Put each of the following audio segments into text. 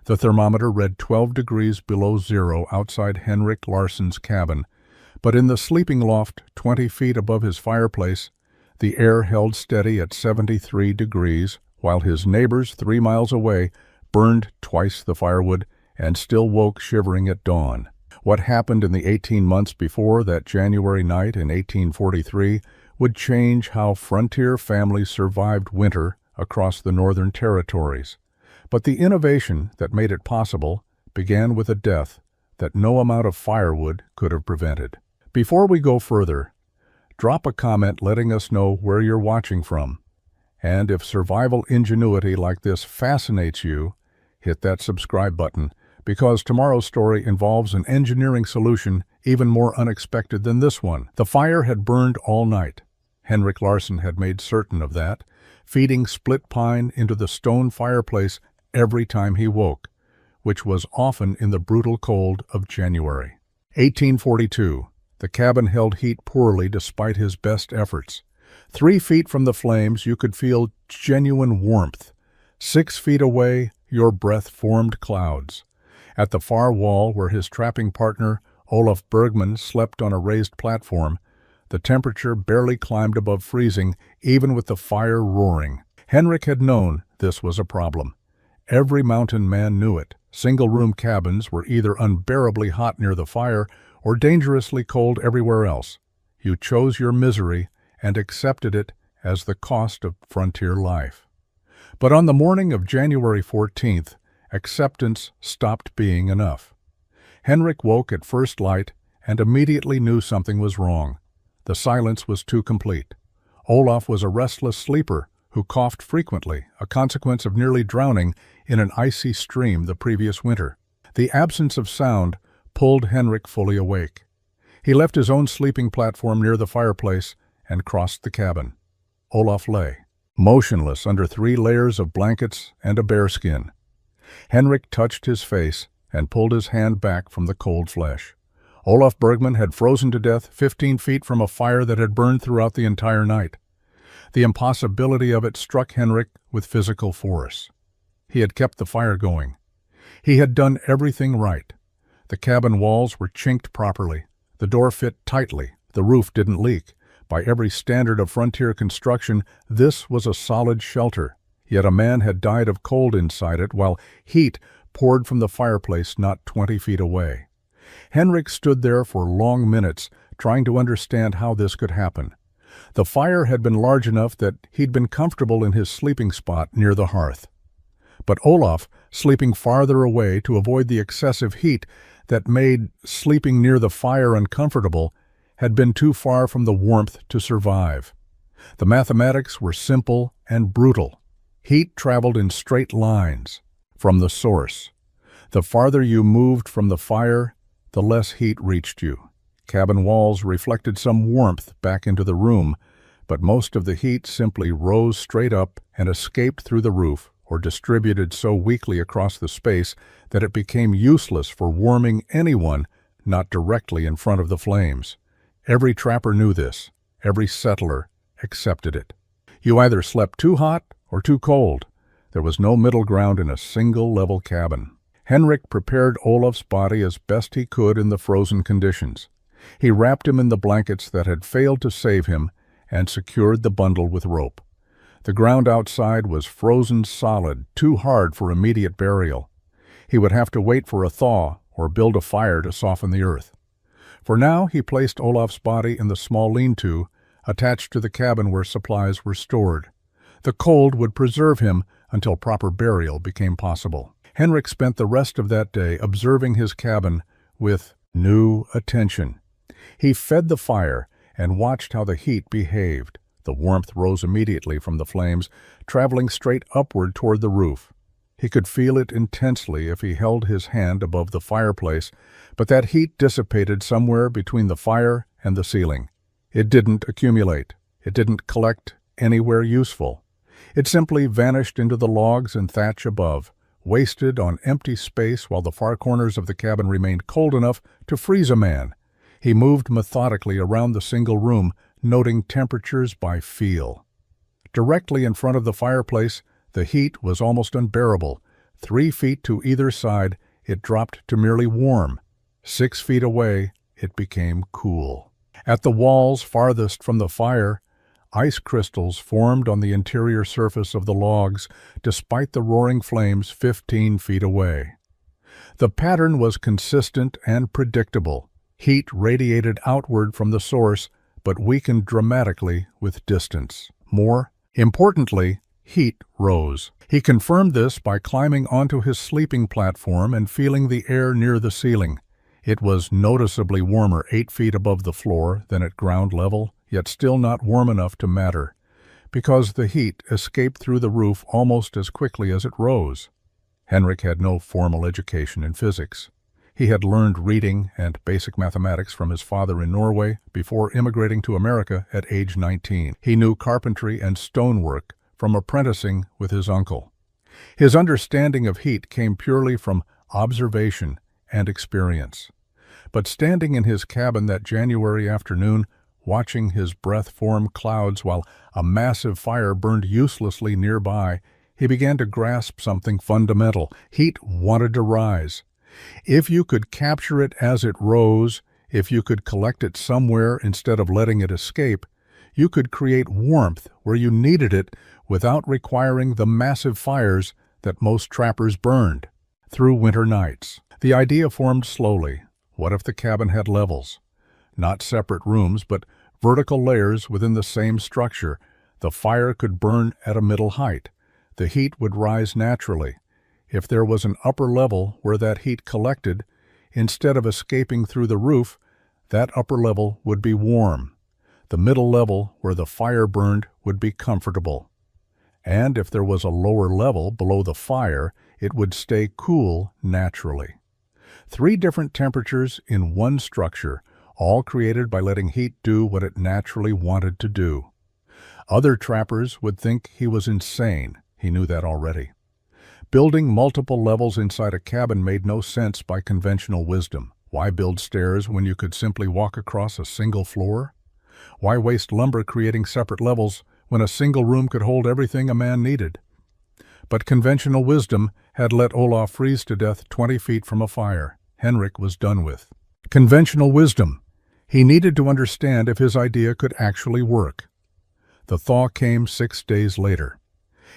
The thermometer read 12 degrees below zero outside Henrik Larsson's cabin, but in the sleeping loft 20 feet above his fireplace, the air held steady at 73 degrees, while his neighbors 3 miles away burned twice the firewood and still woke shivering at dawn. What happened in the 18 months before that January night in 1843 would change how frontier families survived winter across the Northern Territories. But the innovation that made it possible began with a death that no amount of firewood could have prevented. Before we go further, drop a comment letting us know where you're watching from. And if survival ingenuity like this fascinates you, hit that subscribe button, because tomorrow's story involves an engineering solution even more unexpected than this one. The fire had burned all night. Henrik Larsson had made certain of that, feeding split pine into the stone fireplace every time he woke, which was often in the brutal cold of January. 1842. The cabin held heat poorly despite his best efforts. 3 feet from the flames, you could feel genuine warmth. 6 feet away, your breath formed clouds. At the far wall, where his trapping partner, Olaf Bergman, slept on a raised platform, the temperature barely climbed above freezing, even with the fire roaring. Henrik had known this was a problem. Every mountain man knew it. Single-room cabins were either unbearably hot near the fire or dangerously cold everywhere else. You chose your misery and accepted it as the cost of frontier life. But on the morning of January 14th, acceptance stopped being enough. Henrik woke at first light and immediately knew something was wrong. The silence was too complete. Olaf was a restless sleeper who coughed frequently, a consequence of nearly drowning in an icy stream the previous winter. The absence of sound pulled Henrik fully awake. He left his own sleeping platform near the fireplace and crossed the cabin. Olaf lay, motionless under 3 layers of blankets and a bearskin. Henrik touched his face and pulled his hand back from the cold flesh. Olaf Bergman had frozen to death 15 feet from a fire that had burned throughout the entire night. The impossibility of it struck Henrik with physical force. He had kept the fire going. He had done everything right. The cabin walls were chinked properly. The door fit tightly. The roof didn't leak. By every standard of frontier construction, this was a solid shelter. Yet a man had died of cold inside it, while heat poured from the fireplace not 20 feet away. Henrik stood there for long minutes, trying to understand how this could happen. The fire had been large enough that he'd been comfortable in his sleeping spot near the hearth. But Olaf, sleeping farther away to avoid the excessive heat that made sleeping near the fire uncomfortable, had been too far from the warmth to survive. The mathematics were simple and brutal. Heat traveled in straight lines from the source. The farther you moved from the fire, the less heat reached you. Cabin walls reflected some warmth back into the room, but most of the heat simply rose straight up and escaped through the roof or distributed so weakly across the space that it became useless for warming anyone not directly in front of the flames. Every trapper knew this. Every settler accepted it. You either slept too hot or too cold. There was no middle ground in a single level cabin. Henrik prepared Olaf's body as best he could in the frozen conditions. He wrapped him in the blankets that had failed to save him and secured the bundle with rope. The ground outside was frozen solid, too hard for immediate burial. He would have to wait for a thaw or build a fire to soften the earth. For now, he placed Olaf's body in the small lean-to attached to the cabin where supplies were stored. The cold would preserve him until proper burial became possible. Henrik spent the rest of that day observing his cabin with new attention. He fed the fire and watched how the heat behaved. The warmth rose immediately from the flames, traveling straight upward toward the roof. He could feel it intensely if he held his hand above the fireplace, but that heat dissipated somewhere between the fire and the ceiling. It didn't accumulate. It didn't collect anywhere useful. It simply vanished into the logs and thatch above, wasted on empty space while the far corners of the cabin remained cold enough to freeze a man. He moved methodically around the single room, noting temperatures by feel. Directly in front of the fireplace, the heat was almost unbearable, 3 feet to either side, it dropped to merely warm. 6 feet away, it became cool. At the walls farthest from the fire, ice crystals formed on the interior surface of the logs, despite the roaring flames 15 feet away. The pattern was consistent and predictable. Heat radiated outward from the source, but weakened dramatically with distance. More importantly, heat rose. He confirmed this by climbing onto his sleeping platform and feeling the air near the ceiling. It was noticeably warmer 8 feet above the floor than at ground level, yet still not warm enough to matter, because the heat escaped through the roof almost as quickly as it rose. Henrik had no formal education in physics. He had learned reading and basic mathematics from his father in Norway before immigrating to America at age 19. He knew carpentry and stonework from apprenticing with his uncle. His understanding of heat came purely from observation and experience. But standing in his cabin that January afternoon, watching his breath form clouds while a massive fire burned uselessly nearby, he began to grasp something fundamental. Heat wanted to rise. If you could capture it as it rose, if you could collect it somewhere instead of letting it escape, you could create warmth where you needed it without requiring the massive fires that most trappers burned. Through winter nights, the idea formed slowly. What if the cabin had levels? Not separate rooms, but vertical layers within the same structure. The fire could burn at a middle height. The heat would rise naturally. If there was an upper level where that heat collected, instead of escaping through the roof, that upper level would be warm. The middle level where the fire burned would be comfortable. And if there was a lower level below the fire, it would stay cool naturally. 3 different temperatures in one structure, all created by letting heat do what it naturally wanted to do. Other trappers would think he was insane. He knew that already. Building multiple levels inside a cabin made no sense by conventional wisdom. Why build stairs when you could simply walk across a single floor? Why waste lumber creating separate levels when a single room could hold everything a man needed? But conventional wisdom had let Olaf freeze to death 20 feet from a fire. Henrik was done with. Conventional wisdom. He needed to understand if his idea could actually work. The thaw came 6 days later.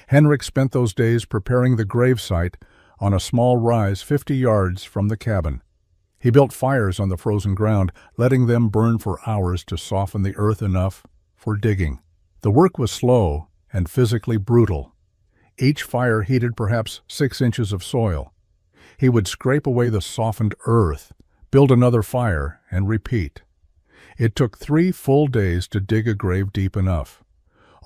Henrik spent those days preparing the gravesite on a small rise 50 yards from the cabin. He built fires on the frozen ground, letting them burn for hours to soften the earth enough for digging. The work was slow and physically brutal. Each fire heated perhaps 6 inches of soil. He would scrape away the softened earth, build another fire, and repeat. It took 3 full days to dig a grave deep enough.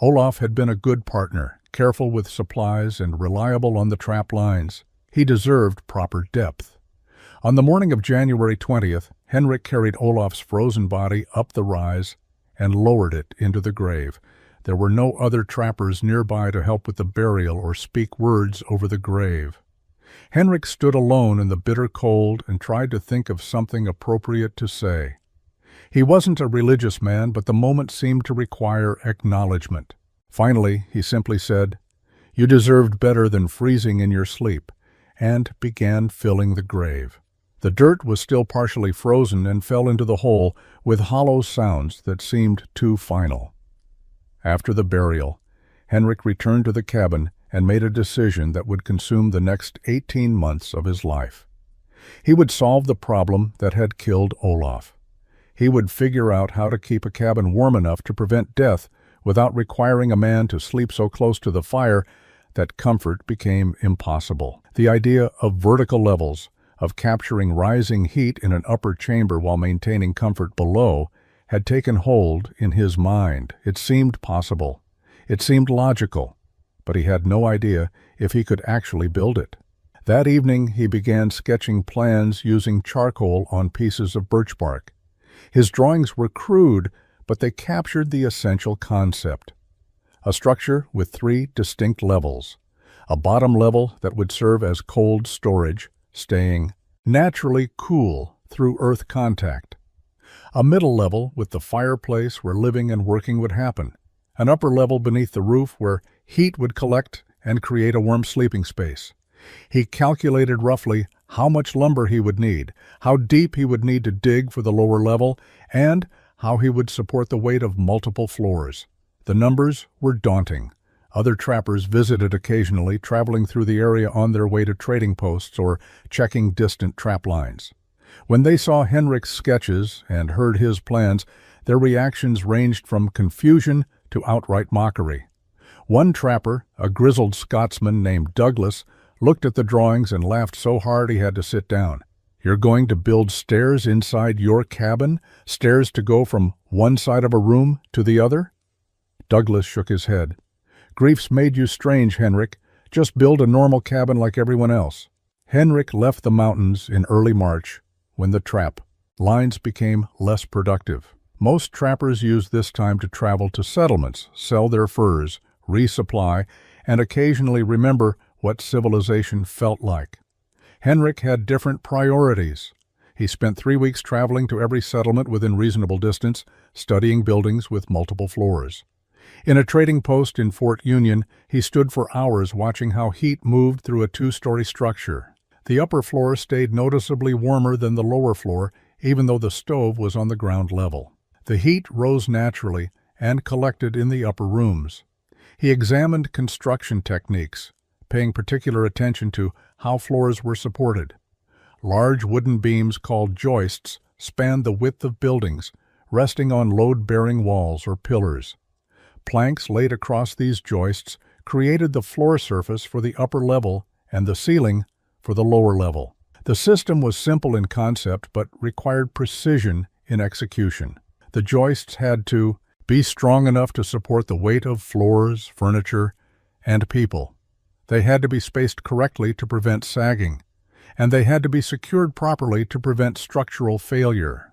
Olaf had been a good partner, careful with supplies and reliable on the trap lines. He deserved proper depth. On the morning of January 20th, Henrik carried Olaf's frozen body up the rise and lowered it into the grave. There were no other trappers nearby to help with the burial or speak words over the grave. Henrik stood alone in the bitter cold and tried to think of something appropriate to say. He wasn't a religious man, but the moment seemed to require acknowledgement. Finally, he simply said, "You deserved better than freezing in your sleep," and began filling the grave. The dirt was still partially frozen and fell into the hole with hollow sounds that seemed too final. After the burial, Henrik returned to the cabin and made a decision that would consume the next 18 months of his life. He would solve the problem that had killed Olaf. He would figure out how to keep a cabin warm enough to prevent death without requiring a man to sleep so close to the fire that comfort became impossible. The idea of vertical levels, of capturing rising heat in an upper chamber while maintaining comfort below, had taken hold in his mind. It seemed possible. It seemed logical, but he had no idea if he could actually build it. That evening he began sketching plans using charcoal on pieces of birch bark. His drawings were crude, but they captured the essential concept. A structure with 3 distinct levels. A bottom level that would serve as cold storage, staying naturally cool through earth contact. A middle level with the fireplace where living and working would happen. An upper level beneath the roof where heat would collect and create a warm sleeping space. He calculated roughly how much lumber he would need, how deep he would need to dig for the lower level, and how he would support the weight of multiple floors. The numbers were daunting. Other trappers visited occasionally, traveling through the area on their way to trading posts or checking distant trap lines. When they saw Henrik's sketches and heard his plans, their reactions ranged from confusion to outright mockery. One trapper, a grizzled Scotsman named Douglas, looked at the drawings and laughed so hard he had to sit down. "You're going to build stairs inside your cabin? Stairs to go from one side of a room to the other?" Douglas shook his head. "Grief's made you strange, Henrik. Just build a normal cabin like everyone else." Henrik left the mountains in early March when the trap lines became less productive. Most trappers used this time to travel to settlements, sell their furs, resupply, and occasionally remember what civilization felt like. Henrik had different priorities. He spent 3 weeks traveling to every settlement within reasonable distance, studying buildings with multiple floors. In a trading post in Fort Union, he stood for hours watching how heat moved through a 2-story structure. The upper floor stayed noticeably warmer than the lower floor, even though the stove was on the ground level. The heat rose naturally and collected in the upper rooms. He examined construction techniques, paying particular attention to how floors were supported. Large wooden beams called joists spanned the width of buildings, resting on load-bearing walls or pillars. Planks laid across these joists created the floor surface for the upper level and the ceiling for the lower level. The system was simple in concept but required precision in execution. The joists had to be strong enough to support the weight of floors, furniture, and people. They had to be spaced correctly to prevent sagging, and they had to be secured properly to prevent structural failure.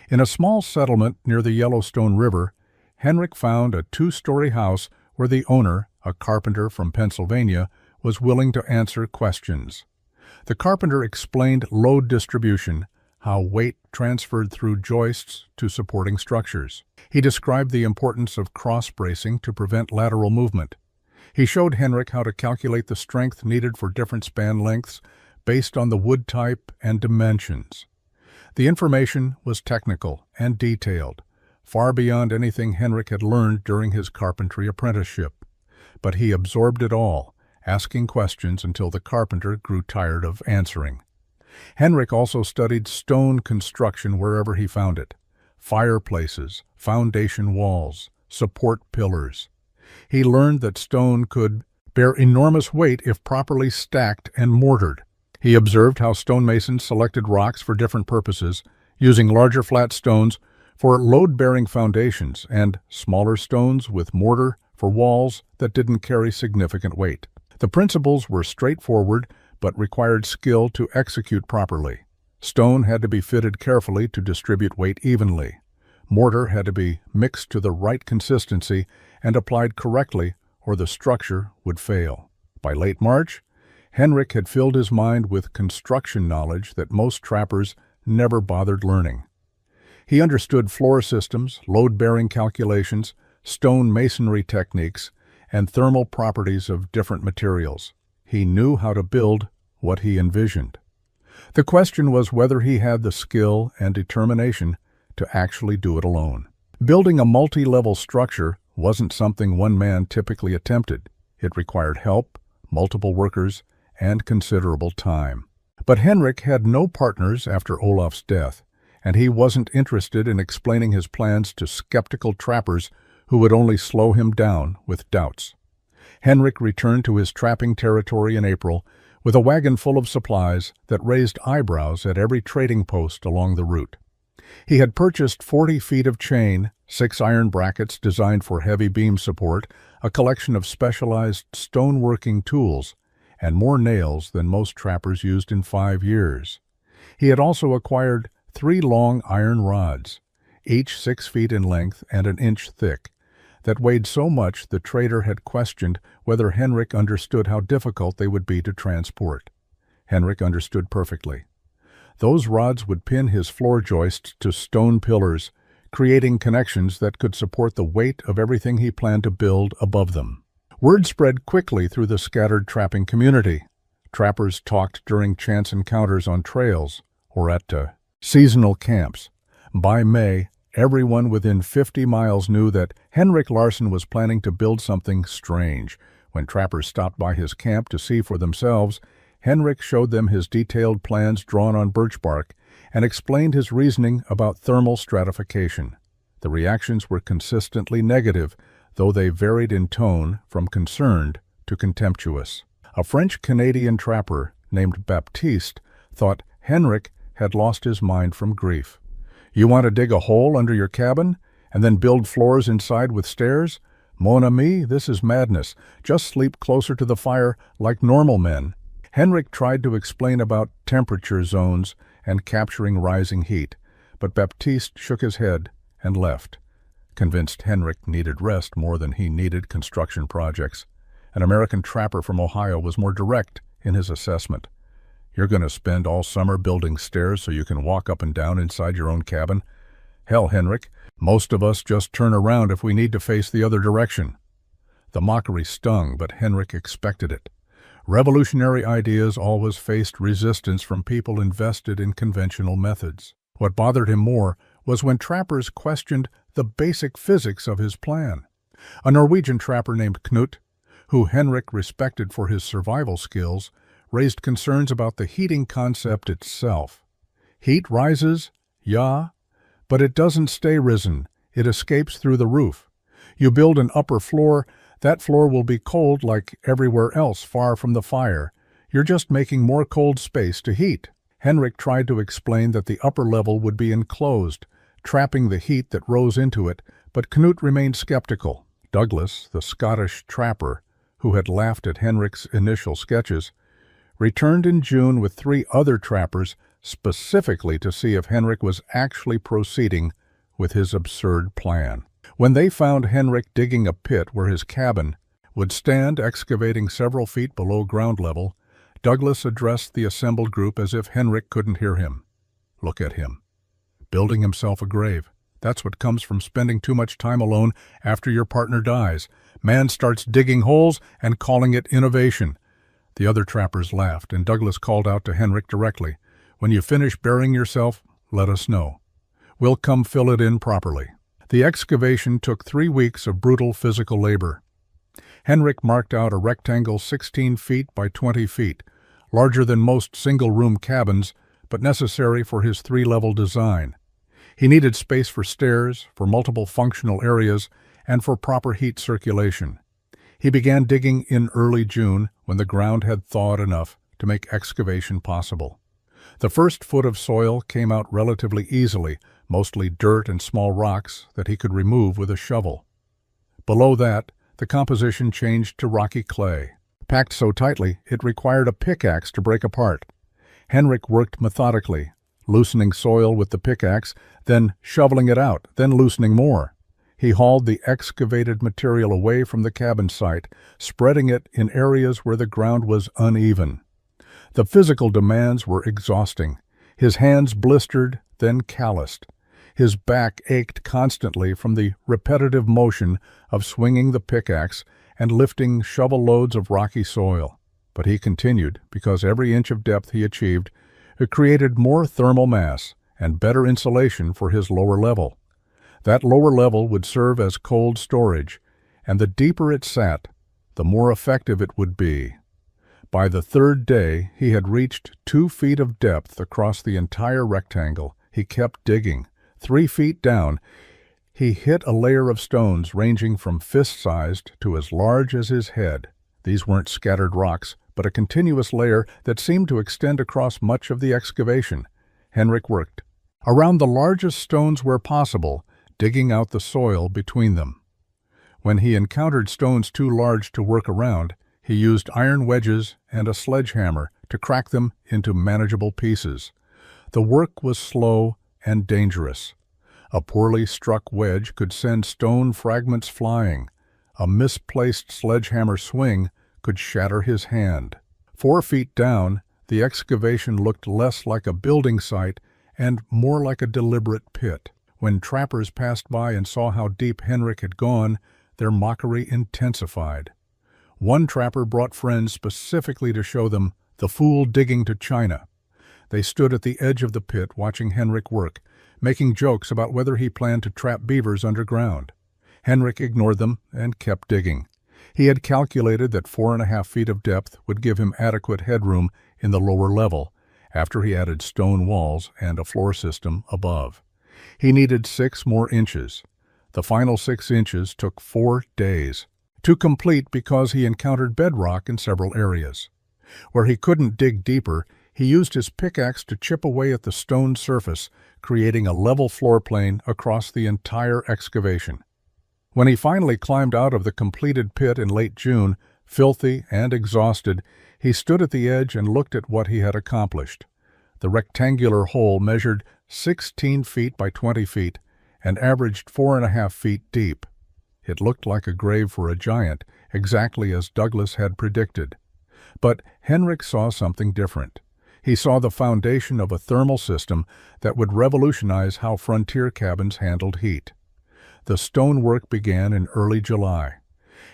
In a small settlement near the Yellowstone River, Henrik found a 2-story house where the owner, a carpenter from Pennsylvania, was willing to answer questions. The carpenter explained load distribution, how weight transferred through joists to supporting structures. He described the importance of cross-bracing to prevent lateral movement. He showed Henrik how to calculate the strength needed for different span lengths based on the wood type and dimensions. The information was technical and detailed, far beyond anything Henrik had learned during his carpentry apprenticeship. But he absorbed it all, asking questions until the carpenter grew tired of answering. Henrik also studied stone construction wherever he found it: fireplaces, foundation walls, support pillars. He learned that stone could bear enormous weight if properly stacked and mortared. He observed how stonemasons selected rocks for different purposes, using larger flat stones for load-bearing foundations and smaller stones with mortar for walls that didn't carry significant weight. The principles were straightforward but required skill to execute properly. Stone had to be fitted carefully to distribute weight evenly. Mortar had to be mixed to the right consistency and applied correctly, or the structure would fail. By late March, Henrik had filled his mind with construction knowledge that most trappers never bothered learning. He understood floor systems, load-bearing calculations, stone masonry techniques, and thermal properties of different materials. He knew how to build what he envisioned. The question was whether he had the skill and determination to actually do it alone. Building a multi-level structure wasn't something one man typically attempted. It required help, multiple workers, and considerable time. But Henrik had no partners after Olaf's death, and he wasn't interested in explaining his plans to skeptical trappers who would only slow him down with doubts. Henrik returned to his trapping territory in April with a wagon full of supplies that raised eyebrows at every trading post along the route. He had purchased 40 feet of chain, 6 iron brackets designed for heavy beam support, a collection of specialized stoneworking tools, and more nails than most trappers used in 5 years. He had also acquired 3 long iron rods, each 6 feet in length and an inch thick, that weighed so much the trader had questioned whether Henrik understood how difficult they would be to transport. Henrik understood perfectly. Those rods would pin his floor joists to stone pillars, creating connections that could support the weight of everything he planned to build above them. Word spread quickly through the scattered trapping community. Trappers talked during chance encounters on trails or at seasonal camps. By May, everyone within 50 miles knew that Henrik Larsson was planning to build something strange. When trappers stopped by his camp to see for themselves, Henrik showed them his detailed plans drawn on birch bark and explained his reasoning about thermal stratification. The reactions were consistently negative, though they varied in tone from concerned to contemptuous. A French-Canadian trapper named Baptiste thought Henrik had lost his mind from grief. "You want to dig a hole under your cabin and then build floors inside with stairs? Mon ami, this is madness. Just sleep closer to the fire like normal men." Henrik tried to explain about temperature zones and capturing rising heat, but Baptiste shook his head and left, convinced Henrik needed rest more than he needed construction projects. An American trapper from Ohio was more direct in his assessment. "You're going to spend all summer building stairs so you can walk up and down inside your own cabin? Hell, Henrik, most of us just turn around if we need to face the other direction." The mockery stung, but Henrik expected it. Revolutionary ideas always faced resistance from people invested in conventional methods. What bothered him more was when trappers questioned the basic physics of his plan. A Norwegian trapper named Knut, who Henrik respected for his survival skills, raised concerns about the heating concept itself. Heat rises, yeah, but it doesn't stay risen. It escapes through the roof. You build an upper floor, that floor will be cold like everywhere else far from the fire. You're just making more cold space to heat. Henrik tried to explain that the upper level would be enclosed, trapping the heat that rose into it, but Knut remained skeptical. Douglas, the Scottish trapper, who had laughed at Henrik's initial sketches, returned in June with 3 other trappers specifically to see if Henrik was actually proceeding with his absurd plan. When they found Henrik digging a pit where his cabin would stand, excavating several feet below ground level, Douglas addressed the assembled group as if Henrik couldn't hear him. "Look at him, building himself a grave. That's what comes from spending too much time alone after your partner dies. Man starts digging holes and calling it innovation." The other trappers laughed, and Douglas called out to Henrik directly, "When you finish burying yourself, let us know. We'll come fill it in properly." The excavation took 3 weeks of brutal physical labor. Henrik marked out a rectangle 16 feet by 20 feet, larger than most single-room cabins, but necessary for his 3-level design. He needed space for stairs, for multiple functional areas, and for proper heat circulation. He began digging in early June when the ground had thawed enough to make excavation possible. The first foot of soil came out relatively easily, mostly dirt and small rocks that he could remove with a shovel. Below that, the composition changed to rocky clay. Packed so tightly, it required a pickaxe to break apart. Henrik worked methodically, loosening soil with the pickaxe, then shoveling it out, then loosening more. He hauled the excavated material away from the cabin site, spreading it in areas where the ground was uneven. The physical demands were exhausting. His hands blistered, then calloused. His back ached constantly from the repetitive motion of swinging the pickaxe and lifting shovel loads of rocky soil. But he continued, because every inch of depth he achieved, it created more thermal mass and better insulation for his lower level. That lower level would serve as cold storage, and the deeper it sat, the more effective it would be. By the 3rd day, he had reached 2 feet of depth across the entire rectangle. He kept digging. 3 feet down, he hit a layer of stones ranging from fist-sized to as large as his head. These weren't scattered rocks, but a continuous layer that seemed to extend across much of the excavation. Henrik worked around the largest stones where possible, digging out the soil between them. When he encountered stones too large to work around, he used iron wedges and a sledgehammer to crack them into manageable pieces. The work was slow and dangerous. A poorly struck wedge could send stone fragments flying. A misplaced sledgehammer swing could shatter his hand. 4 feet down, the excavation looked less like a building site and more like a deliberate pit. When trappers passed by and saw how deep Henrik had gone, their mockery intensified. One trapper brought friends specifically to show them the fool digging to China. They stood at the edge of the pit watching Henrik work, making jokes about whether he planned to trap beavers underground. Henrik ignored them and kept digging. He had calculated that 4.5 feet of depth would give him adequate headroom in the lower level, after he added stone walls and a floor system above. He needed 6 more inches. The final 6 inches took 4 days to complete because he encountered bedrock in several areas. Where he couldn't dig deeper, he used his pickaxe to chip away at the stone surface, creating a level floor plane across the entire excavation. When he finally climbed out of the completed pit in late June, filthy and exhausted, he stood at the edge and looked at what he had accomplished. The rectangular hole measured 16 feet by 20 feet and averaged 4.5 feet deep. It looked like a grave for a giant, exactly as Douglas had predicted. But Henrik saw something different. He saw the foundation of a thermal system that would revolutionize how frontier cabins handled heat. The stonework began in early July.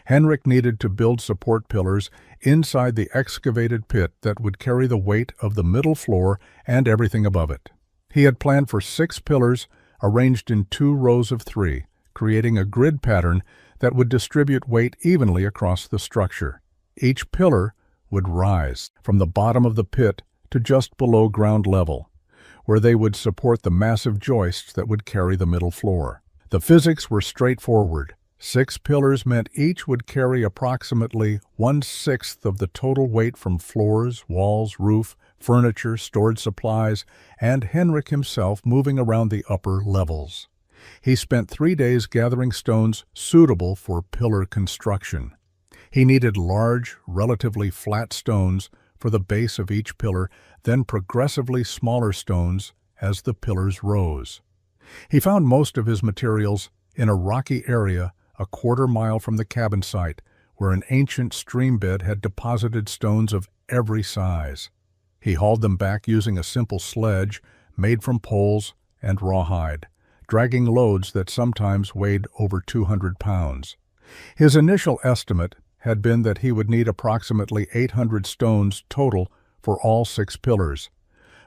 Henrik needed to build support pillars inside the excavated pit that would carry the weight of the middle floor and everything above it. He had planned for 6 pillars arranged in 2 rows of 3, creating a grid pattern that would distribute weight evenly across the structure. Each pillar would rise from the bottom of the pit to just below ground level, where they would support the massive joists that would carry the middle floor. The physics were straightforward. 6 pillars meant each would carry approximately 1/6 of the total weight from floors, walls, roof, furniture, stored supplies, and Henrik himself moving around the upper levels. He spent 3 days gathering stones suitable for pillar construction. He needed large, relatively flat stones for the base of each pillar, then progressively smaller stones as the pillars rose. He found most of his materials in a rocky area a 1/4 mile from the cabin site, where an ancient stream bed had deposited stones of every size. He hauled them back using a simple sledge made from poles and rawhide, dragging loads that sometimes weighed over 200 pounds. His initial estimate had been that he would need approximately 800 stones total for all 6 pillars.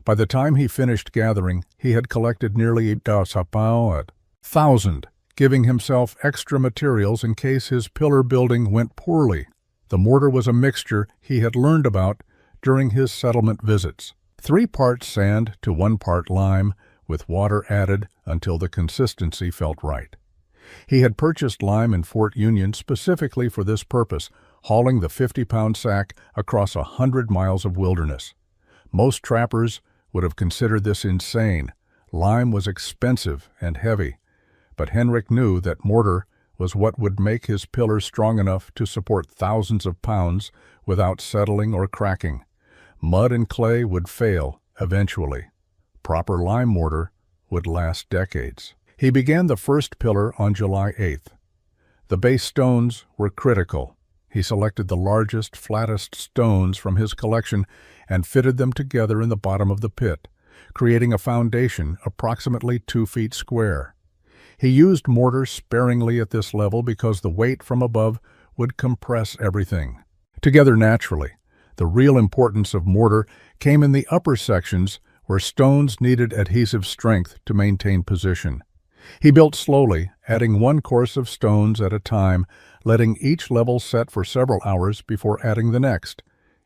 By the time he finished gathering, he had collected nearly 1,000, giving himself extra materials in case his pillar building went poorly. The mortar was a mixture he had learned about during his settlement visits. 3 parts sand to 1 part lime, with water added until the consistency felt right. He had purchased lime in Fort Union specifically for this purpose, hauling the 50-pound sack across 100 miles of wilderness. Most trappers would have considered this insane. Lime was expensive and heavy, but Henrik knew that mortar was what would make his pillars strong enough to support thousands of pounds without settling or cracking. Mud and clay would fail eventually. Proper lime mortar would last decades. He began the first pillar on July 8th. The base stones were critical. He selected the largest, flattest stones from his collection and fitted them together in the bottom of the pit, creating a foundation approximately 2 feet square. He used mortar sparingly at this level because the weight from above would compress everything together naturally. The real importance of mortar came in the upper sections where stones needed adhesive strength to maintain position. He built slowly, adding 1 course of stones at a time, letting each level set for several hours before adding the next.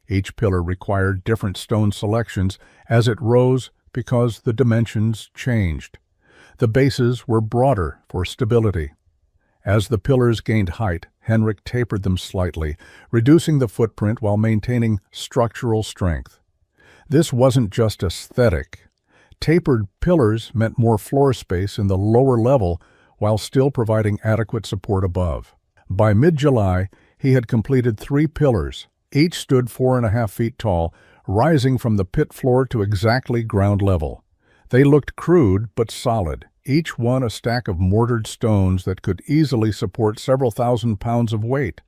Each pillar required different stone selections as it rose because the dimensions changed. The bases were broader for stability. As the pillars gained height, Henrik tapered them slightly, reducing the footprint while maintaining structural strength. This wasn't just aesthetic. Tapered pillars meant more floor space in the lower level while still providing adequate support above. By mid-July, he had completed 3 pillars. Each stood 4.5 feet tall, rising from the pit floor to exactly ground level. They looked crude but solid, each one a stack of mortared stones that could easily support several thousand pounds of weight.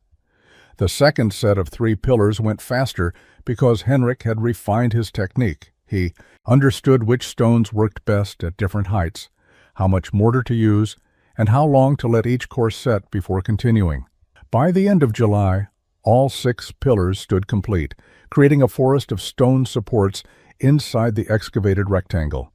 The second set of 3 pillars went faster because Henrik had refined his technique. He understood which stones worked best at different heights, how much mortar to use, and how long to let each course set before continuing. By the end of July, All 6 pillars stood complete, creating a forest of stone supports inside the excavated rectangle.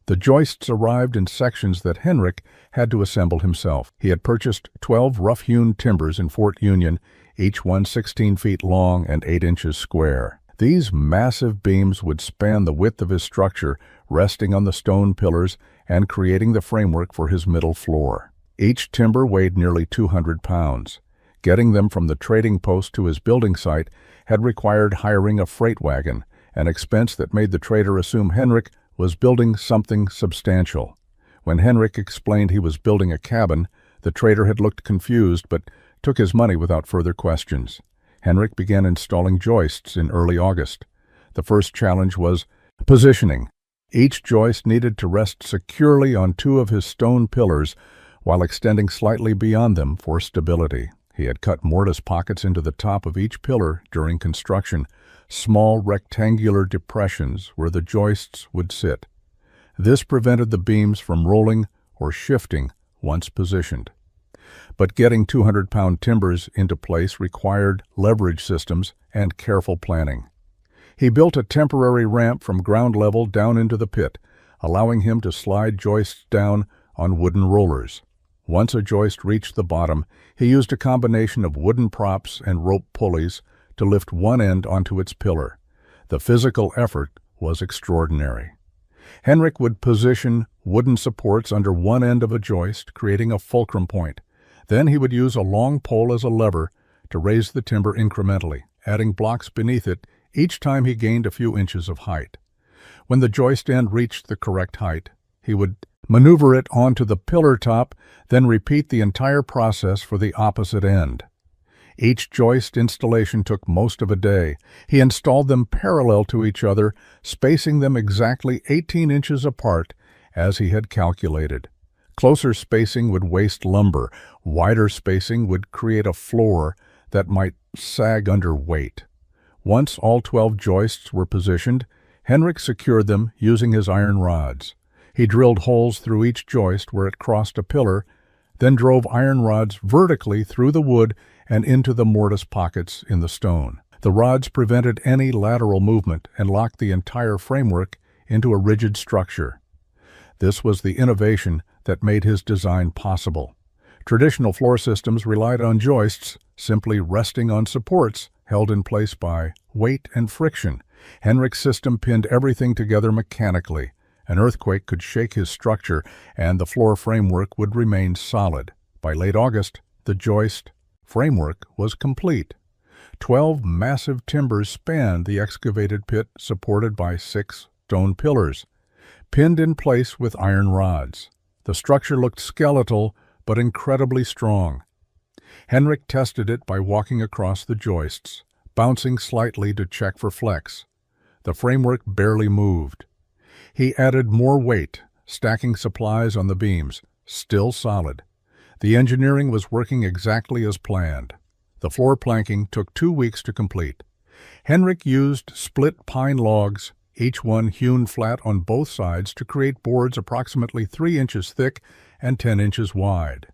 The joists arrived in sections that Henrik had to assemble himself. He had purchased 12 rough-hewn timbers in Fort Union, each one 16 feet long and 8 inches square. These massive beams would span the width of his structure, resting on the stone pillars and creating the framework for his middle floor. Each timber weighed nearly 200 pounds. Getting them from the trading post to his building site had required hiring a freight wagon, an expense that made the trader assume Henrik was building something substantial. When Henrik explained he was building a cabin, the trader had looked confused but took his money without further questions. Henrik began installing joists in early August. The first challenge was positioning. Each joist needed to rest securely on 2 of his stone pillars while extending slightly beyond them for stability. He had cut mortise pockets into the top of each pillar during construction, small rectangular depressions where the joists would sit. This prevented the beams from rolling or shifting once positioned. But getting 200-pound timbers into place required leverage systems and careful planning. He built a temporary ramp from ground level down into the pit, allowing him to slide joists down on wooden rollers. Once a joist reached the bottom, he used a combination of wooden props and rope pulleys to lift one end onto its pillar. The physical effort was extraordinary. Henrik would position wooden supports under one end of a joist, creating a fulcrum point. Then he would use a long pole as a lever to raise the timber incrementally, adding blocks beneath it each time he gained a few inches of height. When the joist end reached the correct height, he would maneuver it onto the pillar top, then repeat the entire process for the opposite end. Each joist installation took most of a day. He installed them parallel to each other, spacing them exactly 18 inches apart, as he had calculated. Closer spacing would waste lumber. Wider spacing would create a floor that might sag under weight. Once all 12 joists were positioned, Henrik secured them using his iron rods. He drilled holes through each joist where it crossed a pillar, then drove iron rods vertically through the wood and into the mortise pockets in the stone. The rods prevented any lateral movement and locked the entire framework into a rigid structure. This was the innovation that made his design possible. Traditional floor systems relied on joists simply resting on supports held in place by weight and friction. Henrik's system pinned everything together mechanically. An earthquake could shake his structure, and the floor framework would remain solid. By late August, the joist framework was complete. 12 massive timbers spanned the excavated pit, supported by 6 stone pillars, pinned in place with iron rods. The structure looked skeletal, but incredibly strong. Henrik tested it by walking across the joists, bouncing slightly to check for flex. The framework barely moved. He added more weight, stacking supplies on the beams, still solid. The engineering was working exactly as planned. The floor planking took 2 weeks to complete. Henrik used split pine logs, each one hewn flat on both sides, to create boards approximately 3 inches thick and 10 inches wide.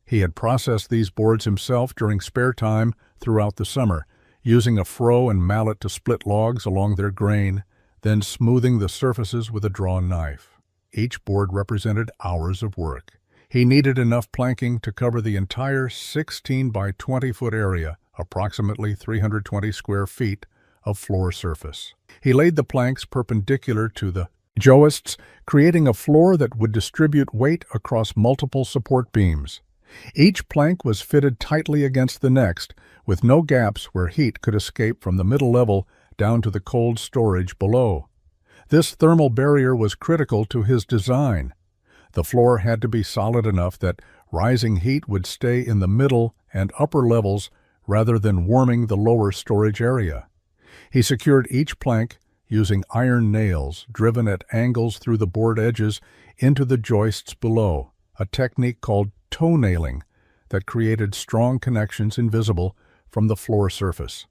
He had processed these boards himself during spare time throughout the summer, using a froe and mallet to split logs along their grain, then smoothing the surfaces with a drawn knife. Each board represented hours of work. He needed enough planking to cover the entire 16 by 20-foot area, approximately 320 square feet, of floor surface. He laid the planks perpendicular to the joists, creating a floor that would distribute weight across multiple support beams. Each plank was fitted tightly against the next, with no gaps where heat could escape from the middle level down to the cold storage below. This thermal barrier was critical to his design. The floor had to be solid enough that rising heat would stay in the middle and upper levels rather than warming the lower storage area. He secured each plank using iron nails driven at angles through the board edges into the joists below, a technique called toe nailing that created strong connections invisible from the floor surface.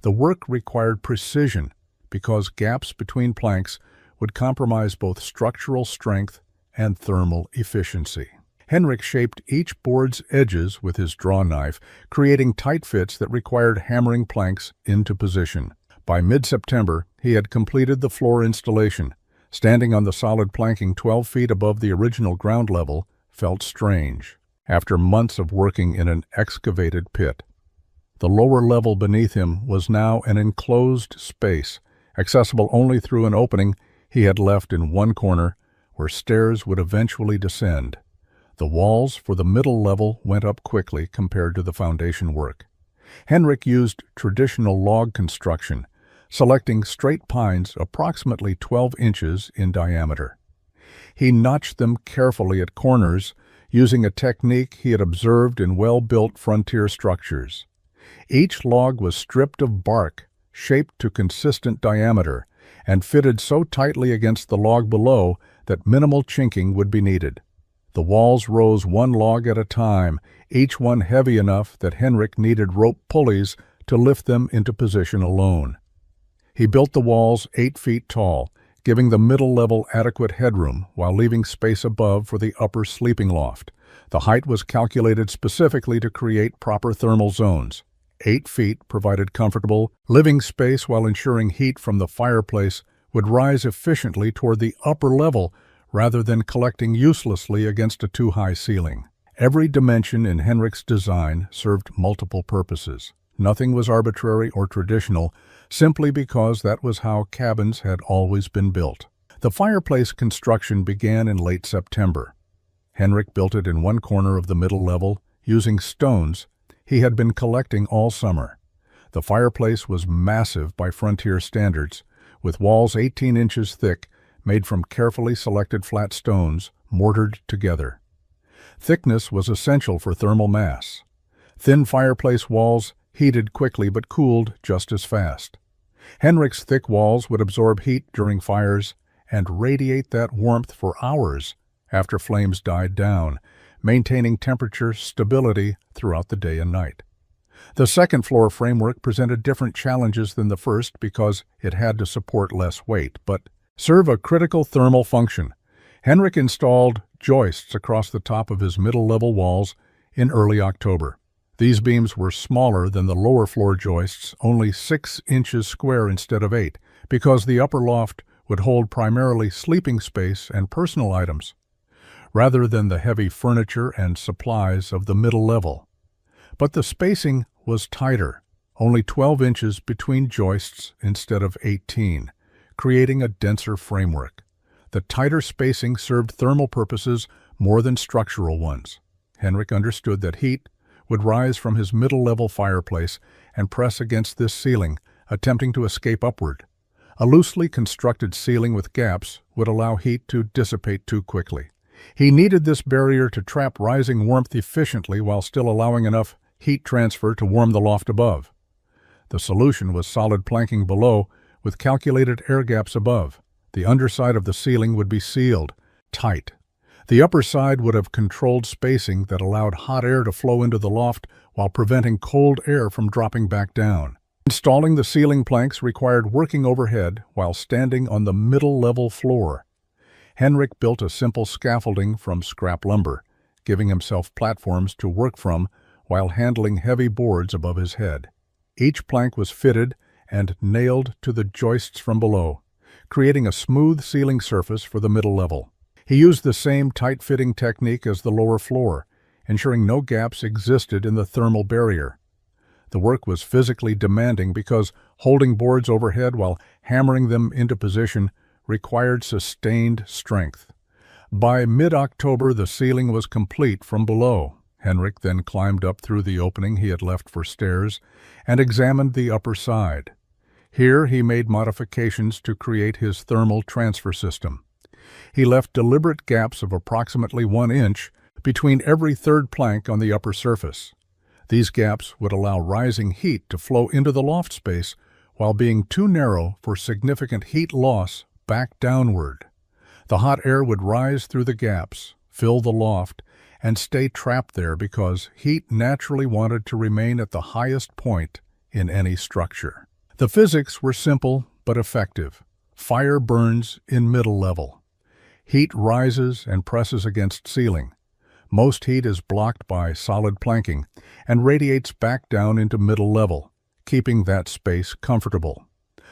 The work required precision because gaps between planks would compromise both structural strength and thermal efficiency. Henrik shaped each board's edges with his draw knife, creating tight fits that required hammering planks into position. By mid-September, he had completed the floor installation. Standing on the solid planking 12 feet above the original ground level felt strange, after months of working in an excavated pit. The lower level beneath him was now an enclosed space, accessible only through an opening he had left in one corner where stairs would eventually descend. The walls for the middle level went up quickly compared to the foundation work. Henrik used traditional log construction, selecting straight pines approximately 12 inches in diameter. He notched them carefully at corners, using a technique he had observed in well-built frontier structures. Each log was stripped of bark, shaped to consistent diameter, and fitted so tightly against the log below that minimal chinking would be needed. The walls rose one log at a time, each one heavy enough that Henrik needed rope pulleys to lift them into position alone. He built the walls 8 feet tall, giving the middle level adequate headroom while leaving space above for the upper sleeping loft. The height was calculated specifically to create proper thermal zones. 8 feet provided comfortable living space while ensuring heat from the fireplace would rise efficiently toward the upper level rather than collecting uselessly against a too-high ceiling. Every dimension in Henrik's design served multiple purposes. Nothing was arbitrary or traditional, simply because that was how cabins had always been built. The fireplace construction began in late September. Henrik built it in one corner of the middle level, using stones he had been collecting all summer. The fireplace was massive by frontier standards, with walls 18 inches thick, made from carefully selected flat stones, mortared together. Thickness was essential for thermal mass. Thin fireplace walls heated quickly but cooled just as fast. Henrik's thick walls would absorb heat during fires and radiate that warmth for hours after flames died down, maintaining temperature stability throughout the day and night. The second floor framework presented different challenges than the first because it had to support less weight, but serve a critical thermal function. Henrik installed joists across the top of his middle-level walls in early October. These beams were smaller than the lower floor joists, only 6 inches square instead of 8, because the upper loft would hold primarily sleeping space and personal items, rather than the heavy furniture and supplies of the middle level. But the spacing was tighter, only 12 inches between joists instead of 18, creating a denser framework. The tighter spacing served thermal purposes more than structural ones. Henrik understood that heat would rise from his middle-level fireplace and press against this ceiling, attempting to escape upward. A loosely constructed ceiling with gaps would allow heat to dissipate too quickly. He needed this barrier to trap rising warmth efficiently while still allowing enough heat transfer to warm the loft above. The solution was solid planking below, with calculated air gaps above. The underside of the ceiling would be sealed, tight. The upper side would have controlled spacing that allowed hot air to flow into the loft while preventing cold air from dropping back down. Installing the ceiling planks required working overhead while standing on the middle-level floor. Henrik built a simple scaffolding from scrap lumber, giving himself platforms to work from while handling heavy boards above his head. Each plank was fitted and nailed to the joists from below, creating a smooth ceiling surface for the middle level. He used the same tight-fitting technique as the lower floor, ensuring no gaps existed in the thermal barrier. The work was physically demanding because holding boards overhead while hammering them into position required sustained strength. By mid-October, the ceiling was complete from below. Henrik then climbed up through the opening he had left for stairs and examined the upper side. Here he made modifications to create his thermal transfer system. He left deliberate gaps of approximately 1 inch between every third plank on the upper surface. These gaps would allow rising heat to flow into the loft space while being too narrow for significant heat loss back downward. The hot air would rise through the gaps, fill the loft, and stay trapped there because heat naturally wanted to remain at the highest point in any structure. The physics were simple but effective. Fire burns in middle level. Heat rises and presses against ceiling. Most heat is blocked by solid planking and radiates back down into middle level, keeping that space comfortable.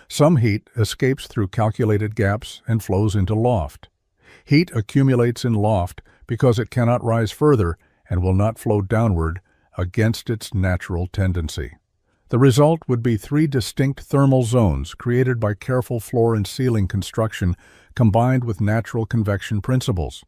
Some heat escapes through calculated gaps and flows into loft. Heat accumulates in loft because it cannot rise further and will not flow downward against its natural tendency. The result would be 3 distinct thermal zones created by careful floor and ceiling construction combined with natural convection principles.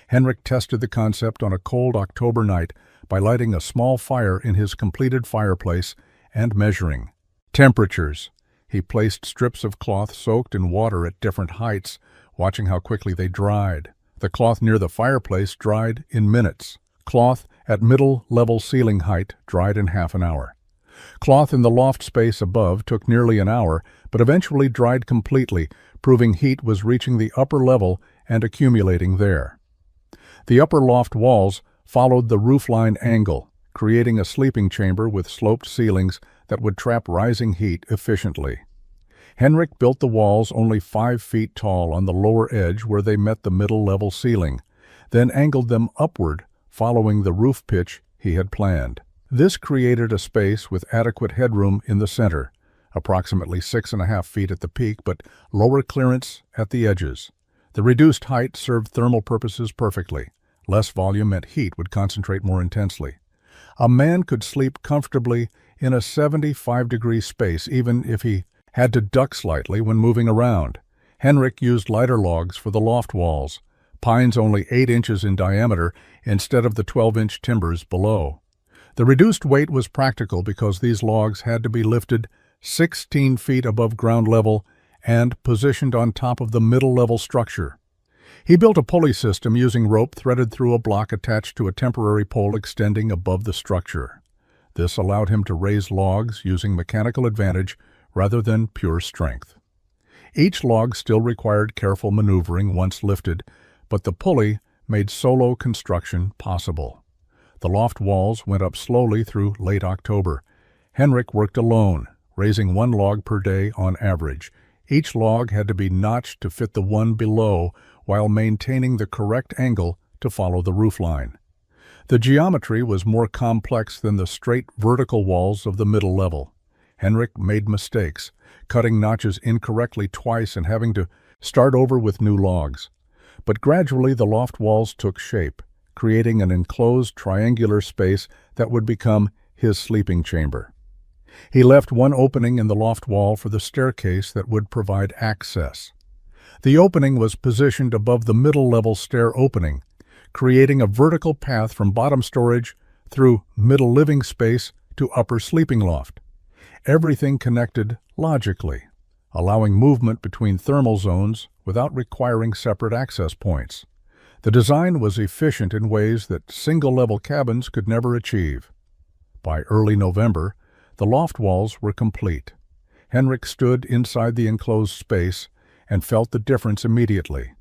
Henrik tested the concept on a cold October night by lighting a small fire in his completed fireplace and measuring temperatures. He placed strips of cloth soaked in water at different heights, watching how quickly they dried. The cloth near the fireplace dried in minutes. Cloth at middle-level ceiling height dried in half an hour. Cloth in the loft space above took nearly an hour, but eventually dried completely, proving heat was reaching the upper level and accumulating there. The upper loft walls followed the roofline angle, creating a sleeping chamber with sloped ceilings that would trap rising heat efficiently. Henrik built the walls only 5 feet tall on the lower edge where they met the middle-level ceiling, then angled them upward, following the roof pitch he had planned. This created a space with adequate headroom in the center, approximately 6.5 feet at the peak, but lower clearance at the edges. The reduced height served thermal purposes perfectly. Less volume meant heat would concentrate more intensely. A man could sleep comfortably in a 75-degree space, even if he had to duck slightly when moving around. Henrik used lighter logs for the loft walls, pines only 8 inches in diameter instead of the 12-inch timbers below. The reduced weight was practical because these logs had to be lifted 16 feet above ground level and positioned on top of the middle-level structure. He built a pulley system using rope threaded through a block attached to a temporary pole extending above the structure. This allowed him to raise logs using mechanical advantage rather than pure strength. Each log still required careful maneuvering once lifted, but the pulley made solo construction possible. The loft walls went up slowly through late October. Henrik worked alone, raising 1 log per day on average. Each log had to be notched to fit the one below while maintaining the correct angle to follow the roofline. The geometry was more complex than the straight vertical walls of the middle level. Henrik made mistakes, cutting notches incorrectly twice and having to start over with new logs. But gradually the loft walls took shape, creating an enclosed triangular space that would become his sleeping chamber. He left 1 opening in the loft wall for the staircase that would provide access. The opening was positioned above the middle-level stair opening, creating a vertical path from bottom storage through middle living space to upper sleeping loft. Everything connected logically, allowing movement between thermal zones without requiring separate access points. The design was efficient in ways that single-level cabins could never achieve. By early November, the loft walls were complete. Henrik stood inside the enclosed space and felt the difference immediately.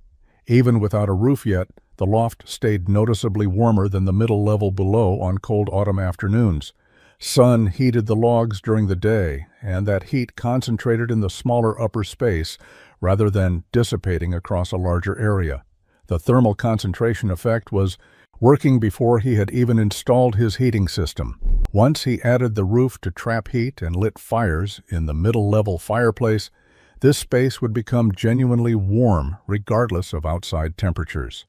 Even without a roof yet, the loft stayed noticeably warmer than the middle level below on cold autumn afternoons. Sun heated the logs during the day, and that heat concentrated in the smaller upper space rather than dissipating across a larger area. The thermal concentration effect was working before he had even installed his heating system. Once he added the roof to trap heat and lit fires in the middle-level fireplace, this space would become genuinely warm regardless of outside temperatures.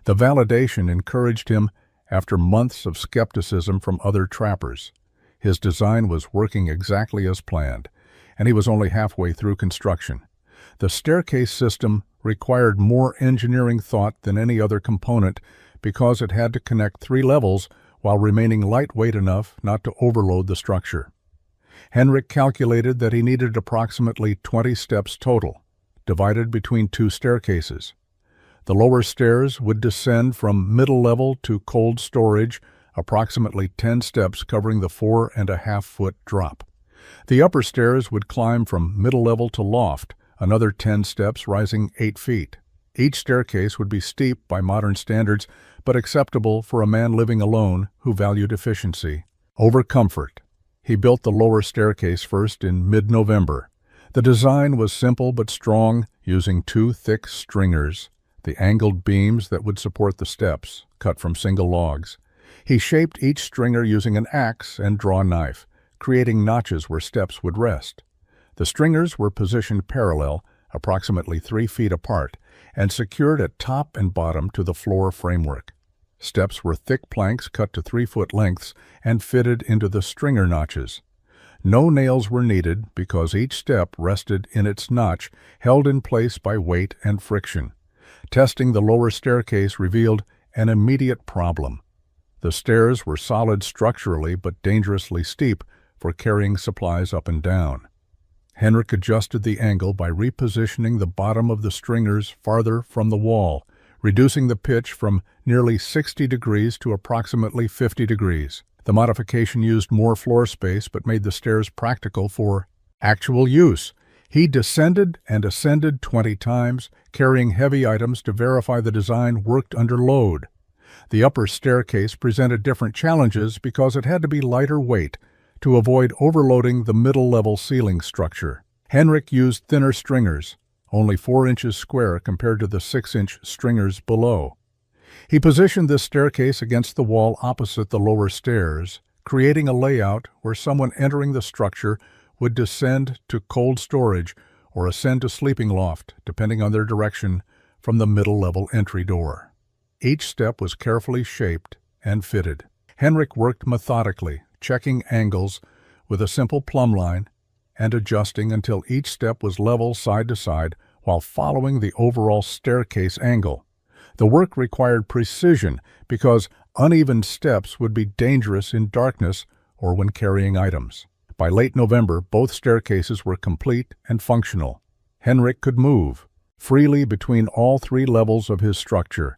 The validation encouraged him after months of skepticism from other trappers. His design was working exactly as planned, and he was only halfway through construction. The staircase system required more engineering thought than any other component because it had to connect 3 levels while remaining lightweight enough not to overload the structure. Henrik calculated that he needed approximately 20 steps total, divided between 2 staircases. The lower stairs would descend from middle level to cold storage, approximately 10 steps covering the 4.5-foot drop. The upper stairs would climb from middle level to loft, another 10 steps rising 8 feet. Each staircase would be steep by modern standards, but acceptable for a man living alone who valued efficiency over comfort. He built the lower staircase first in mid-November. The design was simple but strong, using 2 thick stringers. the angled beams that would support the steps, cut from single logs. He shaped each stringer using an axe and draw knife, creating notches where steps would rest. The stringers were positioned parallel, approximately 3 feet apart, and secured at top and bottom to the floor framework. Steps were thick planks cut to 3-foot lengths and fitted into the stringer notches. No nails were needed because each step rested in its notch, held in place by weight and friction. Testing the lower staircase revealed an immediate problem. The stairs were solid structurally but dangerously steep for carrying supplies up and down. Henrik adjusted the angle by repositioning the bottom of the stringers farther from the wall, reducing the pitch from nearly 60 degrees to approximately 50 degrees. The modification used more floor space but made the stairs practical for actual use. He descended and ascended 20 times, carrying heavy items to verify the design worked under load. The upper staircase presented different challenges because it had to be lighter weight to avoid overloading the middle-level ceiling structure. Henrik used thinner stringers, only 4 inches square compared to the 6-inch stringers below. He positioned this staircase against the wall opposite the lower stairs, creating a layout where someone entering the structure would descend to cold storage or ascend to sleeping loft, depending on their direction from the middle-level entry door. Each step was carefully shaped and fitted. Henrik worked methodically, checking angles with a simple plumb line and adjusting until each step was level side to side while following the overall staircase angle. The work required precision because uneven steps would be dangerous in darkness or when carrying items. By late November, both staircases were complete and functional. Henrik could move freely between all 3 levels of his structure,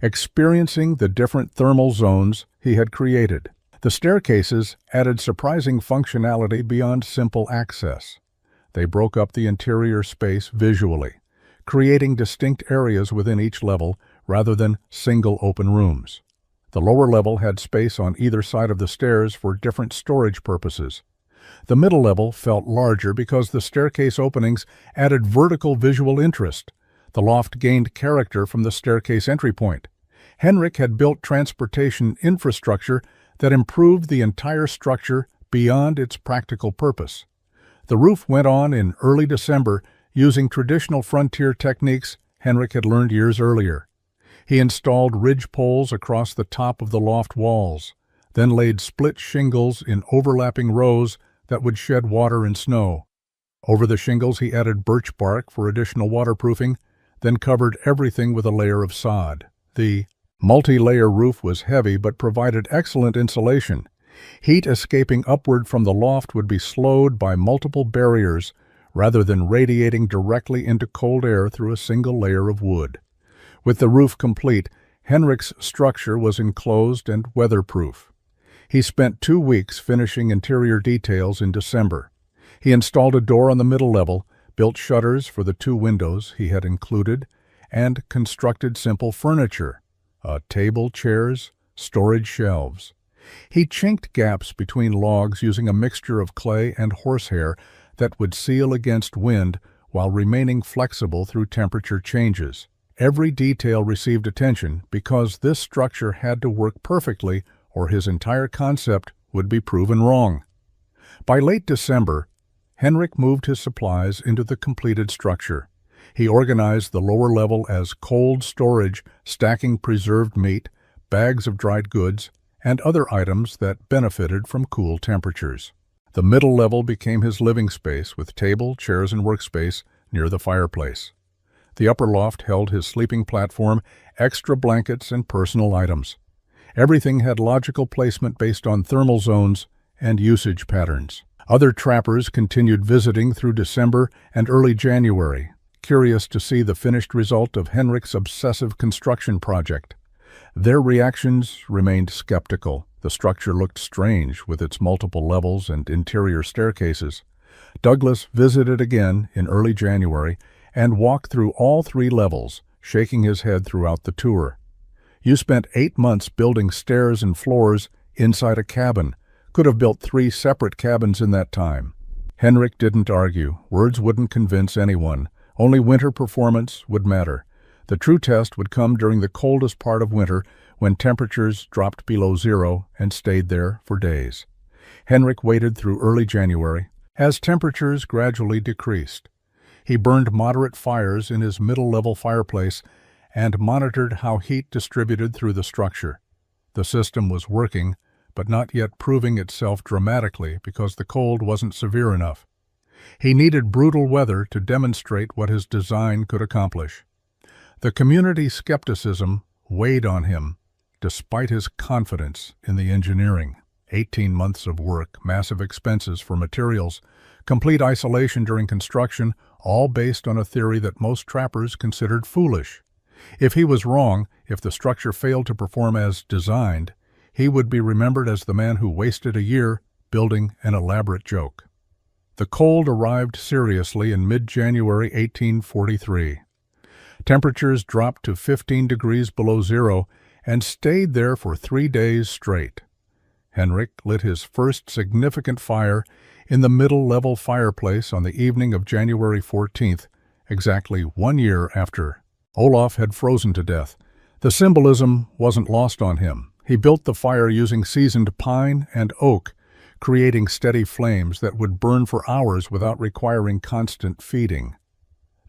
experiencing the different thermal zones he had created. The staircases added surprising functionality beyond simple access. They broke up the interior space visually, creating distinct areas within each level rather than single open rooms. The lower level had space on either side of the stairs for different storage purposes. The middle level felt larger because the staircase openings added vertical visual interest. The loft gained character from the staircase entry point. Henrik had built transportation infrastructure that improved the entire structure beyond its practical purpose. The roof went on in early December using traditional frontier techniques Henrik had learned years earlier. He installed ridge poles across the top of the loft walls, then laid split shingles in overlapping rows that would shed water and snow. Over the shingles he added birch bark for additional waterproofing, then covered everything with a layer of sod. The multi-layer roof was heavy but provided excellent insulation. Heat escaping upward from the loft would be slowed by multiple barriers rather than radiating directly into cold air through a single layer of wood. With the roof complete, Henrik's structure was enclosed and weatherproof. He spent 2 weeks finishing interior details in December. He installed a door on the middle level, built shutters for the 2 windows he had included, and constructed simple furniture, a table, chairs, storage shelves. He chinked gaps between logs using a mixture of clay and horsehair that would seal against wind while remaining flexible through temperature changes. Every detail received attention because this structure had to work perfectly or his entire concept would be proven wrong. By late December, Henrik moved his supplies into the completed structure. He organized the lower level as cold storage, stacking preserved meat, bags of dried goods, and other items that benefited from cool temperatures. The middle level became his living space with table, chairs, and workspace near the fireplace. The upper loft held his sleeping platform, extra blankets, and personal items. Everything had logical placement based on thermal zones and usage patterns. Other trappers continued visiting through December and early January, curious to see the finished result of Henrik's obsessive construction project. Their reactions remained skeptical. The structure looked strange with its multiple levels and interior staircases. Douglas visited again in early January and walked through all 3 levels, shaking his head throughout the tour. "You spent 8 months building stairs and floors inside a cabin. Could have built 3 separate cabins in that time." Henrik didn't argue. Words wouldn't convince anyone. Only winter performance would matter. The true test would come during the coldest part of winter when temperatures dropped below zero and stayed there for days. Henrik waited through early January as temperatures gradually decreased. He burned moderate fires in his middle-level fireplace and monitored how heat distributed through the structure. The system was working, but not yet proving itself dramatically because the cold wasn't severe enough. He needed brutal weather to demonstrate what his design could accomplish. The community's skepticism weighed on him, despite his confidence in the engineering. 18 months of work, massive expenses for materials, complete isolation during construction, all based on a theory that most trappers considered foolish. If he was wrong, if the structure failed to perform as designed, he would be remembered as the man who wasted a year building an elaborate joke. The cold arrived seriously in mid-January 1843. Temperatures dropped to 15 degrees below zero and stayed there for 3 days straight. Henrik lit his first significant fire in the middle-level fireplace on the evening of January 14th, exactly 1 year after Olaf had frozen to death. The symbolism wasn't lost on him. He built the fire using seasoned pine and oak, creating steady flames that would burn for hours without requiring constant feeding.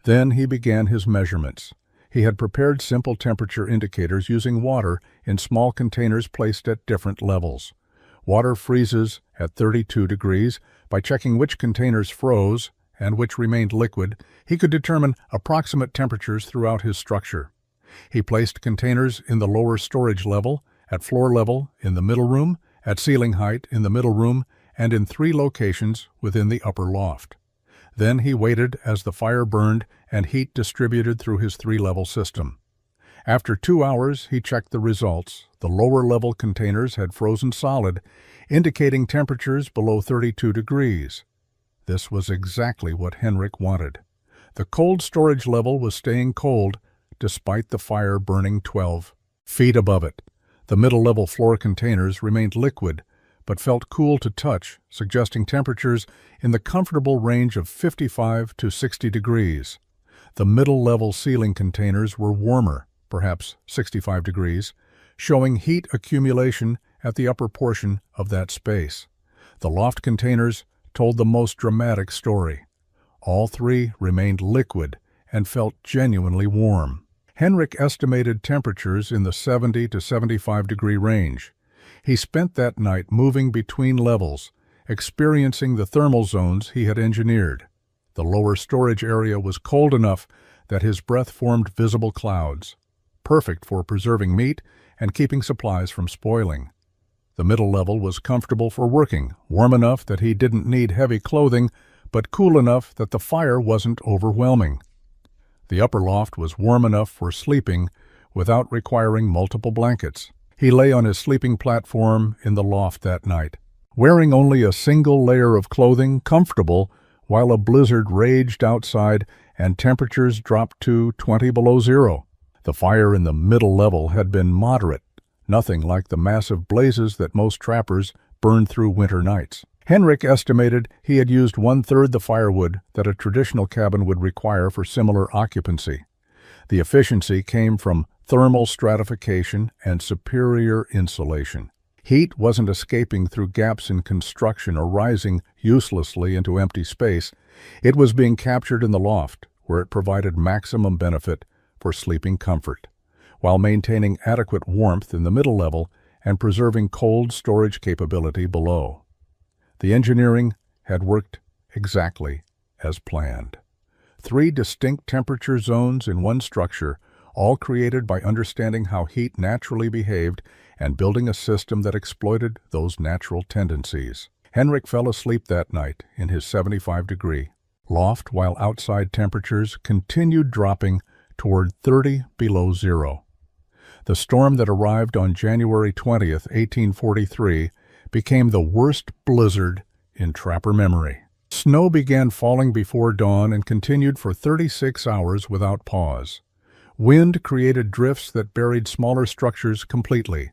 Then he began his measurements. He had prepared simple temperature indicators using water in small containers placed at different levels. Water freezes at 32 degrees. By checking which containers froze and which remained liquid, he could determine approximate temperatures throughout his structure. He placed containers in the lower storage level, at floor level in the middle room, at ceiling height in the middle room, and in 3 locations within the upper loft. Then he waited as the fire burned and heat distributed through his 3-level system. After 2 hours, he checked the results. The lower-level containers had frozen solid, indicating temperatures below 32 degrees. This was exactly what Henrik wanted. The cold storage level was staying cold, despite the fire burning 12 feet above it. The middle-level floor containers remained liquid, but felt cool to touch, suggesting temperatures in the comfortable range of 55 to 60 degrees. The middle-level ceiling containers were warmer, perhaps 65 degrees, showing heat accumulation at the upper portion of that space. The loft containers told the most dramatic story. All 3 remained liquid and felt genuinely warm. Henrik estimated temperatures in the 70 to 75 degree range. He spent that night moving between levels, experiencing the thermal zones he had engineered. The lower storage area was cold enough that his breath formed visible clouds, perfect for preserving meat and keeping supplies from spoiling. The middle level was comfortable for working, warm enough that he didn't need heavy clothing, but cool enough that the fire wasn't overwhelming. The upper loft was warm enough for sleeping without requiring multiple blankets. He lay on his sleeping platform in the loft that night, wearing only a single layer of clothing, comfortable, while a blizzard raged outside and temperatures dropped to 20 below zero. The fire in the middle level had been moderate, nothing like the massive blazes that most trappers burned through winter nights. Henrik estimated he had used 1/3 the firewood that a traditional cabin would require for similar occupancy. The efficiency came from thermal stratification and superior insulation. Heat wasn't escaping through gaps in construction or rising uselessly into empty space. It was being captured in the loft, where it provided maximum benefit for sleeping comfort, while maintaining adequate warmth in the middle level and preserving cold storage capability below. The engineering had worked exactly as planned. 3 distinct temperature zones in one structure, all created by understanding how heat naturally behaved and building a system that exploited those natural tendencies. Henrik fell asleep that night in his 75-degree loft while outside temperatures continued dropping toward 30 below zero. The storm that arrived on January 20th, 1843, became the worst blizzard in trapper memory. Snow began falling before dawn and continued for 36 hours without pause. Wind created drifts that buried smaller structures completely.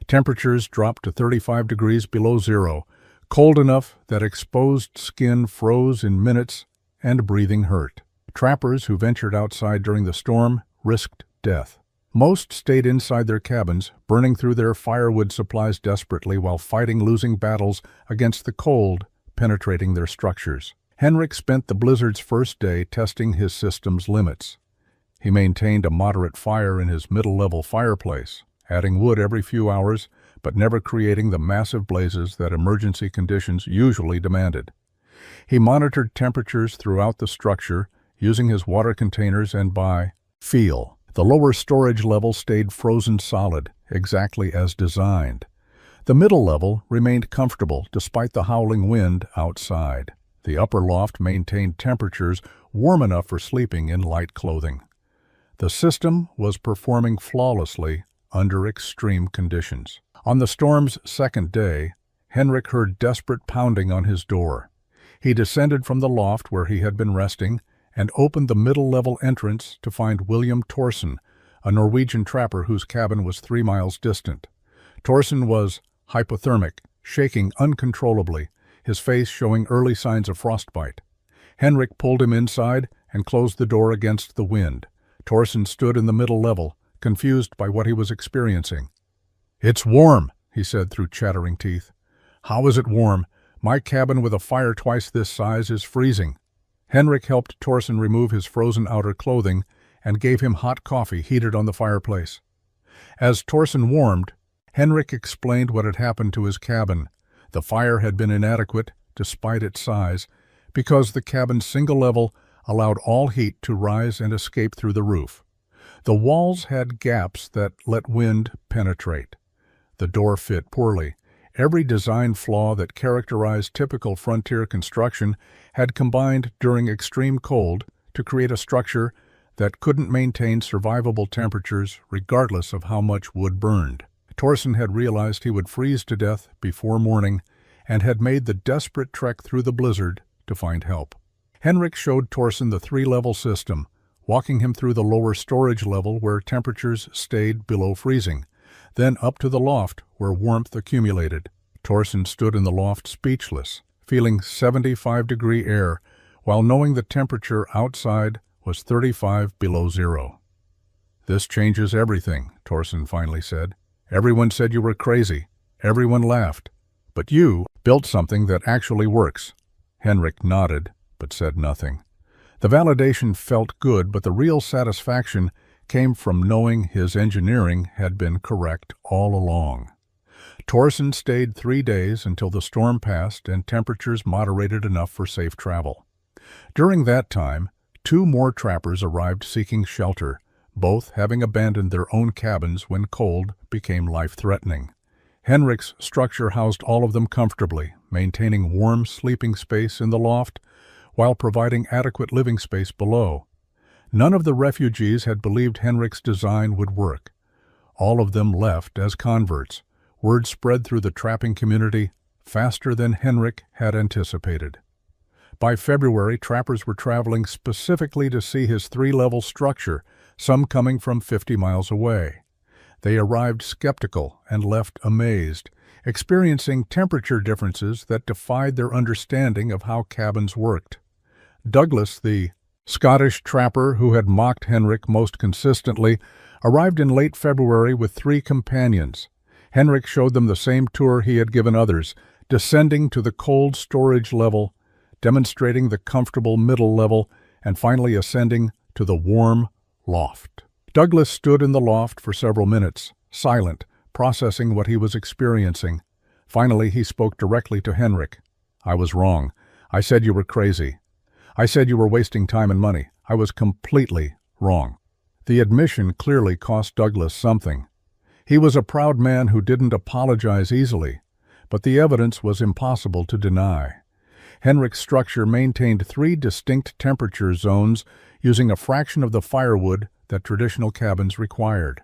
Temperatures dropped to 35 degrees below zero, cold enough that exposed skin froze in minutes and breathing hurt. Trappers who ventured outside during the storm risked death. Most stayed inside their cabins, burning through their firewood supplies desperately while fighting losing battles against the cold penetrating their structures. Henrik spent the blizzard's first day testing his system's limits. He maintained a moderate fire in his middle-level fireplace, adding wood every few hours, but never creating the massive blazes that emergency conditions usually demanded. He monitored temperatures throughout the structure, using his water containers and by feel. The lower storage level stayed frozen solid, exactly as designed. The middle level remained comfortable despite the howling wind outside. The upper loft maintained temperatures warm enough for sleeping in light clothing. The system was performing flawlessly under extreme conditions. On the storm's second day, Henrik heard desperate pounding on his door. He descended from the loft where he had been resting and opened the middle-level entrance to find William Thorsen, a Norwegian trapper whose cabin was 3 miles distant. Thorsen was hypothermic, shaking uncontrollably, his face showing early signs of frostbite. Henrik pulled him inside and closed the door against the wind. Thorsen stood in the middle level, confused by what he was experiencing. "It's warm," he said through chattering teeth. "How is it warm? My cabin with a fire twice this size is freezing." Henrik helped Thorsen remove his frozen outer clothing and gave him hot coffee heated on the fireplace. As Thorsen warmed, Henrik explained what had happened to his cabin. The fire had been inadequate, despite its size, because the cabin's single level allowed all heat to rise and escape through the roof. The walls had gaps that let wind penetrate. The door fit poorly. Every design flaw that characterized typical frontier construction had combined during extreme cold to create a structure that couldn't maintain survivable temperatures regardless of how much wood burned. Thorsen had realized he would freeze to death before morning and had made the desperate trek through the blizzard to find help. Henrik showed Thorsen the 3-level system, walking him through the lower storage level where temperatures stayed below freezing, then up to the loft where warmth accumulated. Thorsen stood in the loft speechless, feeling 75-degree air, while knowing the temperature outside was 35 below zero. "This changes everything," Thorsen finally said. "Everyone said you were crazy. Everyone laughed. But you built something that actually works." Henrik nodded, but said nothing. The validation felt good, but the real satisfaction came from knowing his engineering had been correct all along. Thorsen stayed 3 days until the storm passed and temperatures moderated enough for safe travel. During that time, 2 more trappers arrived seeking shelter, both having abandoned their own cabins when cold became life-threatening. Henrik's structure housed all of them comfortably, maintaining warm sleeping space in the loft while providing adequate living space below. None of the refugees had believed Henrik's design would work. All of them left as converts. Word spread through the trapping community faster than Henrik had anticipated. By February, trappers were traveling specifically to see his 3-level structure, some coming from 50 miles away. They arrived skeptical and left amazed, experiencing temperature differences that defied their understanding of how cabins worked. Douglas, the Scottish trapper who had mocked Henrik most consistently, arrived in late February with 3 companions. Henrik showed them the same tour he had given others, descending to the cold storage level, demonstrating the comfortable middle level, and finally ascending to the warm loft. Douglas stood in the loft for several minutes, silent, processing what he was experiencing. Finally, he spoke directly to Henrik. "I was wrong. I said you were crazy. I said you were wasting time and money. I was completely wrong." The admission clearly cost Douglas something. He was a proud man who didn't apologize easily, but the evidence was impossible to deny. Henrik's structure maintained 3 distinct temperature zones using a fraction of the firewood that traditional cabins required.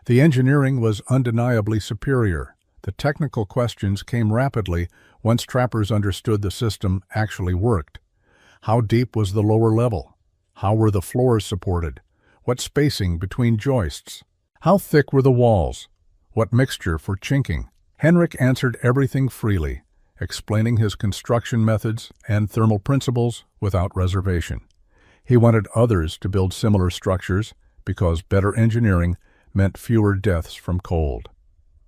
The engineering was undeniably superior. The technical questions came rapidly once trappers understood the system actually worked. How deep was the lower level? How were the floors supported? What spacing between joists? How thick were the walls? What mixture for chinking? Henrik answered everything freely, explaining his construction methods and thermal principles without reservation. He wanted others to build similar structures because better engineering meant fewer deaths from cold.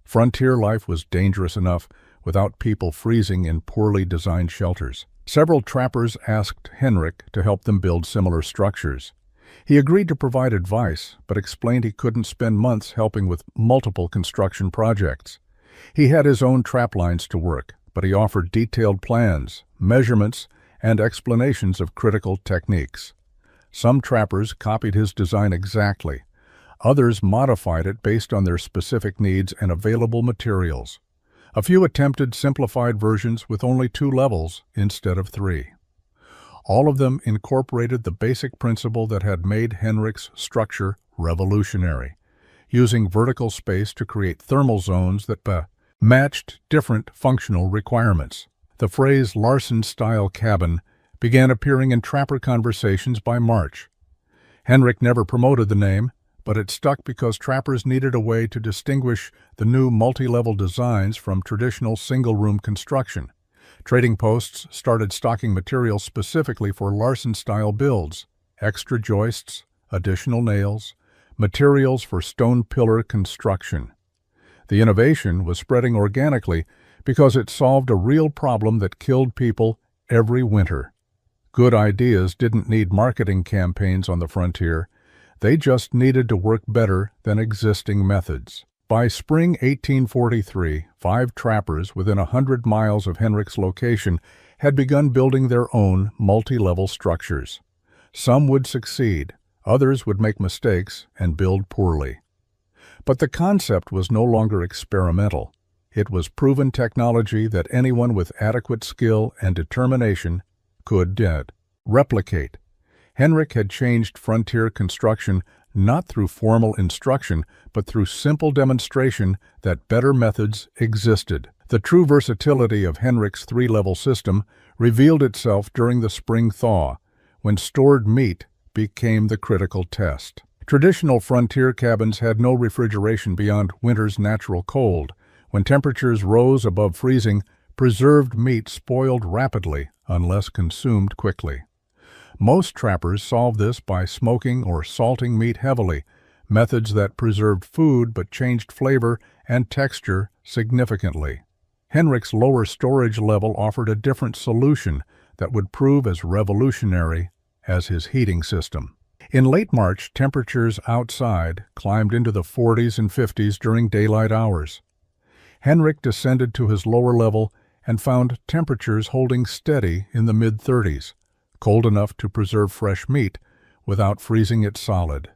Frontier life was dangerous enough without people freezing in poorly designed shelters. Several trappers asked Henrik to help them build similar structures. He agreed to provide advice, but explained he couldn't spend months helping with multiple construction projects. He had his own trap lines to work, but he offered detailed plans, measurements, and explanations of critical techniques. Some trappers copied his design exactly. Others modified it based on their specific needs and available materials. A few attempted simplified versions with only 2 levels instead of 3. All of them incorporated the basic principle that had made Henrik's structure revolutionary, using vertical space to create thermal zones that matched different functional requirements. The phrase Larsen-style cabin began appearing in trapper conversations by March. Henrik never promoted the name, but it stuck because trappers needed a way to distinguish the new multi-level designs from traditional single-room construction. Trading posts started stocking materials specifically for Larsen-style builds, extra joists, additional nails, materials for stone pillar construction. The innovation was spreading organically because it solved a real problem that killed people every winter. Good ideas didn't need marketing campaigns on the frontier. They just needed to work better than existing methods. By spring 1843, 5 trappers within 100 miles of Henrik's location had begun building their own multi-level structures. Some would succeed, others would make mistakes and build poorly. But the concept was no longer experimental. It was proven technology that anyone with adequate skill and determination could replicate. Henrik had changed frontier construction not through formal instruction, but through simple demonstration that better methods existed. The true versatility of Henrik's 3-level system revealed itself during the spring thaw, when stored meat became the critical test. Traditional frontier cabins had no refrigeration beyond winter's natural cold. When temperatures rose above freezing, preserved meat spoiled rapidly unless consumed quickly. Most trappers solved this by smoking or salting meat heavily, methods that preserved food but changed flavor and texture significantly. Henrik's lower storage level offered a different solution that would prove as revolutionary as his heating system. In late March, temperatures outside climbed into the 40s and 50s during daylight hours. Henrik descended to his lower level and found temperatures holding steady in the mid-30s, cold enough to preserve fresh meat without freezing it solid.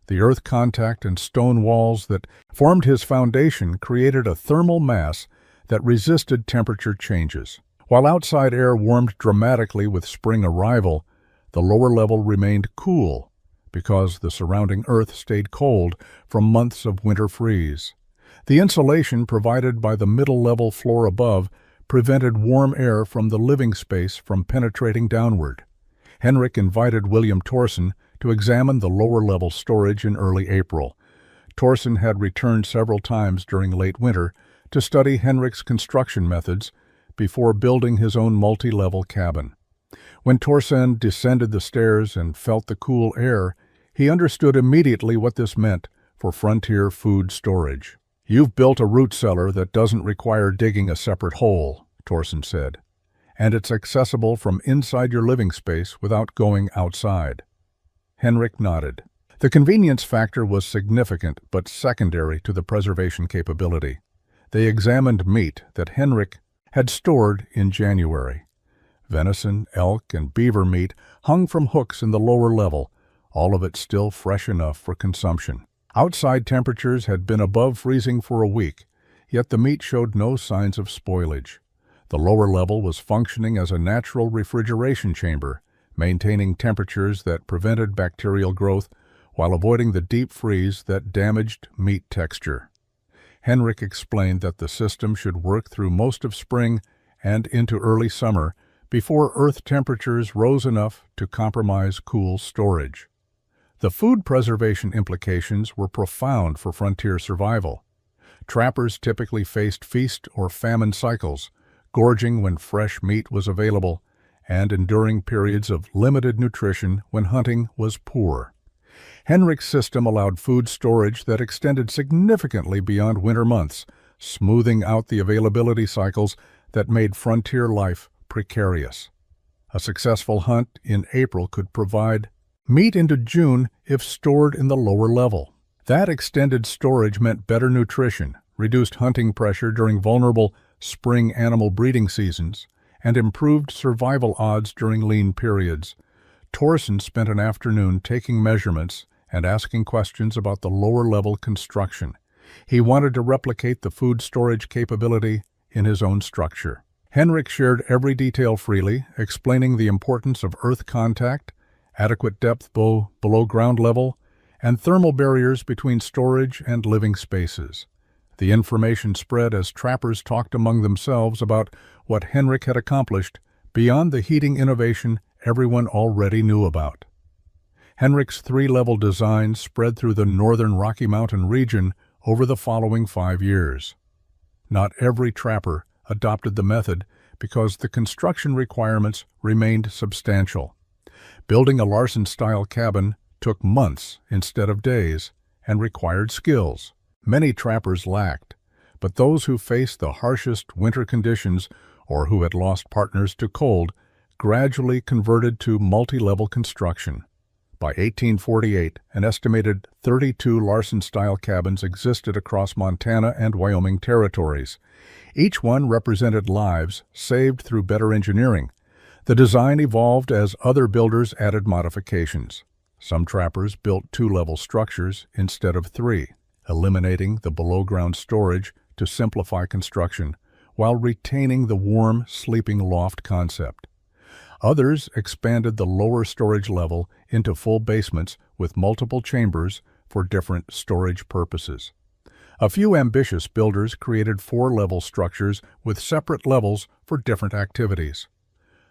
The earth contact and stone walls that formed his foundation created a thermal mass that resisted temperature changes. While outside air warmed dramatically with spring arrival, the lower level remained cool because the surrounding earth stayed cold from months of winter freeze. The insulation provided by the middle-level floor above prevented warm air from the living space from penetrating downward. Henrik invited William Torsen to examine the lower-level storage in early April. Torsen had returned several times during late winter to study Henrik's construction methods before building his own multi-level cabin. When Torsen descended the stairs and felt the cool air, he understood immediately what this meant for frontier food storage. "You've built a root cellar that doesn't require digging a separate hole," Torsen said, "and it's accessible from inside your living space without going outside." Henrik nodded. The convenience factor was significant but secondary to the preservation capability. They examined meat that Henrik had stored in January. Venison, elk, and beaver meat hung from hooks in the lower level, all of it still fresh enough for consumption. Outside temperatures had been above freezing for a week, yet the meat showed no signs of spoilage. The lower level was functioning as a natural refrigeration chamber, maintaining temperatures that prevented bacterial growth while avoiding the deep freeze that damaged meat texture. Henrik explained that the system should work through most of spring and into early summer before earth temperatures rose enough to compromise cool storage. The food preservation implications were profound for frontier survival. Trappers typically faced feast or famine cycles, gorging when fresh meat was available, and enduring periods of limited nutrition when hunting was poor. Henrik's system allowed food storage that extended significantly beyond winter months, smoothing out the availability cycles that made frontier life precarious. A successful hunt in April could provide meat into June if stored in the lower level. That extended storage meant better nutrition, reduced hunting pressure during vulnerable spring animal breeding seasons, and improved survival odds during lean periods. Torsen spent an afternoon taking measurements and asking questions about the lower-level construction. He wanted to replicate the food storage capability in his own structure. Henrik shared every detail freely, explaining the importance of earth contact, adequate depth below ground level, and thermal barriers between storage and living spaces. The information spread as trappers talked among themselves about what Henrik had accomplished beyond the heating innovation everyone already knew about. Henrik's three-level design spread through the northern Rocky Mountain region over the following 5 years. Not every trapper adopted the method because the construction requirements remained substantial. Building a Larson-style cabin took months instead of days and required skills many trappers lacked, but those who faced the harshest winter conditions or who had lost partners to cold gradually converted to multi-level construction. By 1848, an estimated 32 Larson-style cabins existed across Montana and Wyoming territories. Each one represented lives saved through better engineering. The design evolved as other builders added modifications. Some trappers built two-level structures instead of three, eliminating the below-ground storage to simplify construction while retaining the warm sleeping loft concept. Others expanded the lower storage level into full basements with multiple chambers for different storage purposes. A few ambitious builders created four-level structures with separate levels for different activities.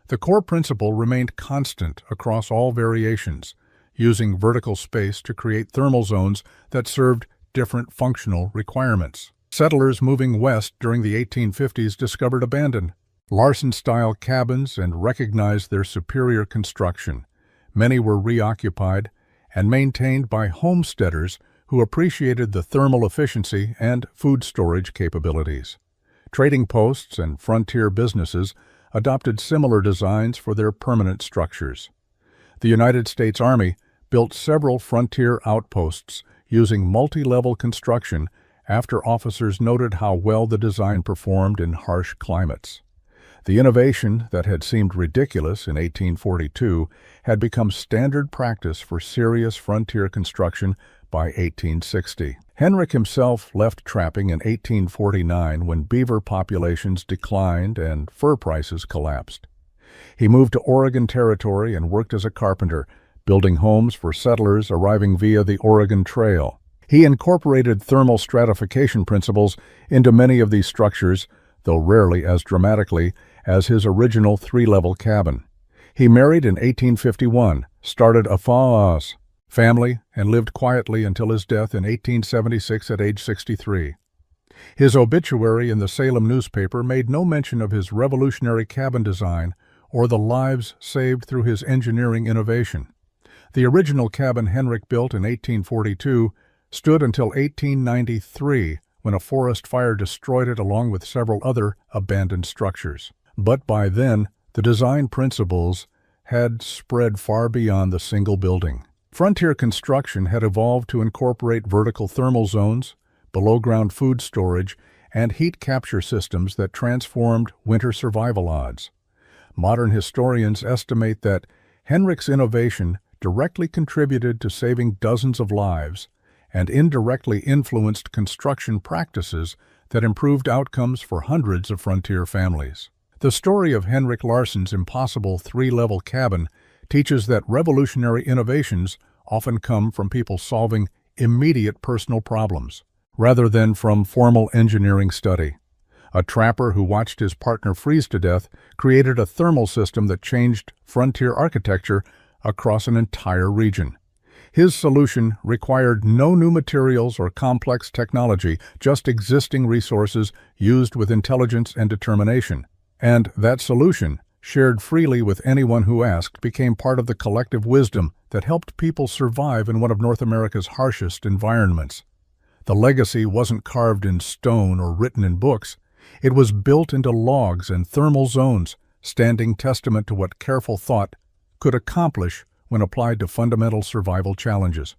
The core principle remained constant across all variations, using vertical space to create thermal zones that served different functional requirements. Settlers moving west during the 1850s discovered abandoned Larson-style cabins and recognized their superior construction. Many were reoccupied and maintained by homesteaders who appreciated the thermal efficiency and food storage capabilities. Trading posts and frontier businesses adopted similar designs for their permanent structures. The United States Army built several frontier outposts using multi-level construction after officers noted how well the design performed in harsh climates. The innovation that had seemed ridiculous in 1842 had become standard practice for serious frontier construction by 1860. Henrik himself left trapping in 1849 when beaver populations declined and fur prices collapsed. He moved to Oregon Territory and worked as a carpenter, building homes for settlers arriving via the Oregon Trail. He incorporated thermal stratification principles into many of these structures, though rarely as dramatically as his original three-level cabin. He married in 1851, started a family, and lived quietly until his death in 1876 at age 63. His obituary in the Salem newspaper made no mention of his revolutionary cabin design or the lives saved through his engineering innovation. The original cabin Henrik built in 1842 stood until 1893, when a forest fire destroyed it along with several other abandoned structures. But by then, the design principles had spread far beyond the single building. Frontier construction had evolved to incorporate vertical thermal zones, below-ground food storage, and heat capture systems that transformed winter survival odds. Modern historians estimate that Henrik's innovation directly contributed to saving dozens of lives and indirectly influenced construction practices that improved outcomes for hundreds of frontier families. The story of Henrik Larsson's impossible three-level cabin teaches that revolutionary innovations often come from people solving immediate personal problems, rather than from formal engineering study. A trapper who watched his partner freeze to death created a thermal system that changed frontier architecture across an entire region. His solution required no new materials or complex technology, just existing resources used with intelligence and determination. And that solution shared freely with anyone who asked, became part of the collective wisdom that helped people survive in one of North America's harshest environments. The legacy wasn't carved in stone or written in books. It was built into logs and thermal zones, standing testament to what careful thought could accomplish when applied to fundamental survival challenges.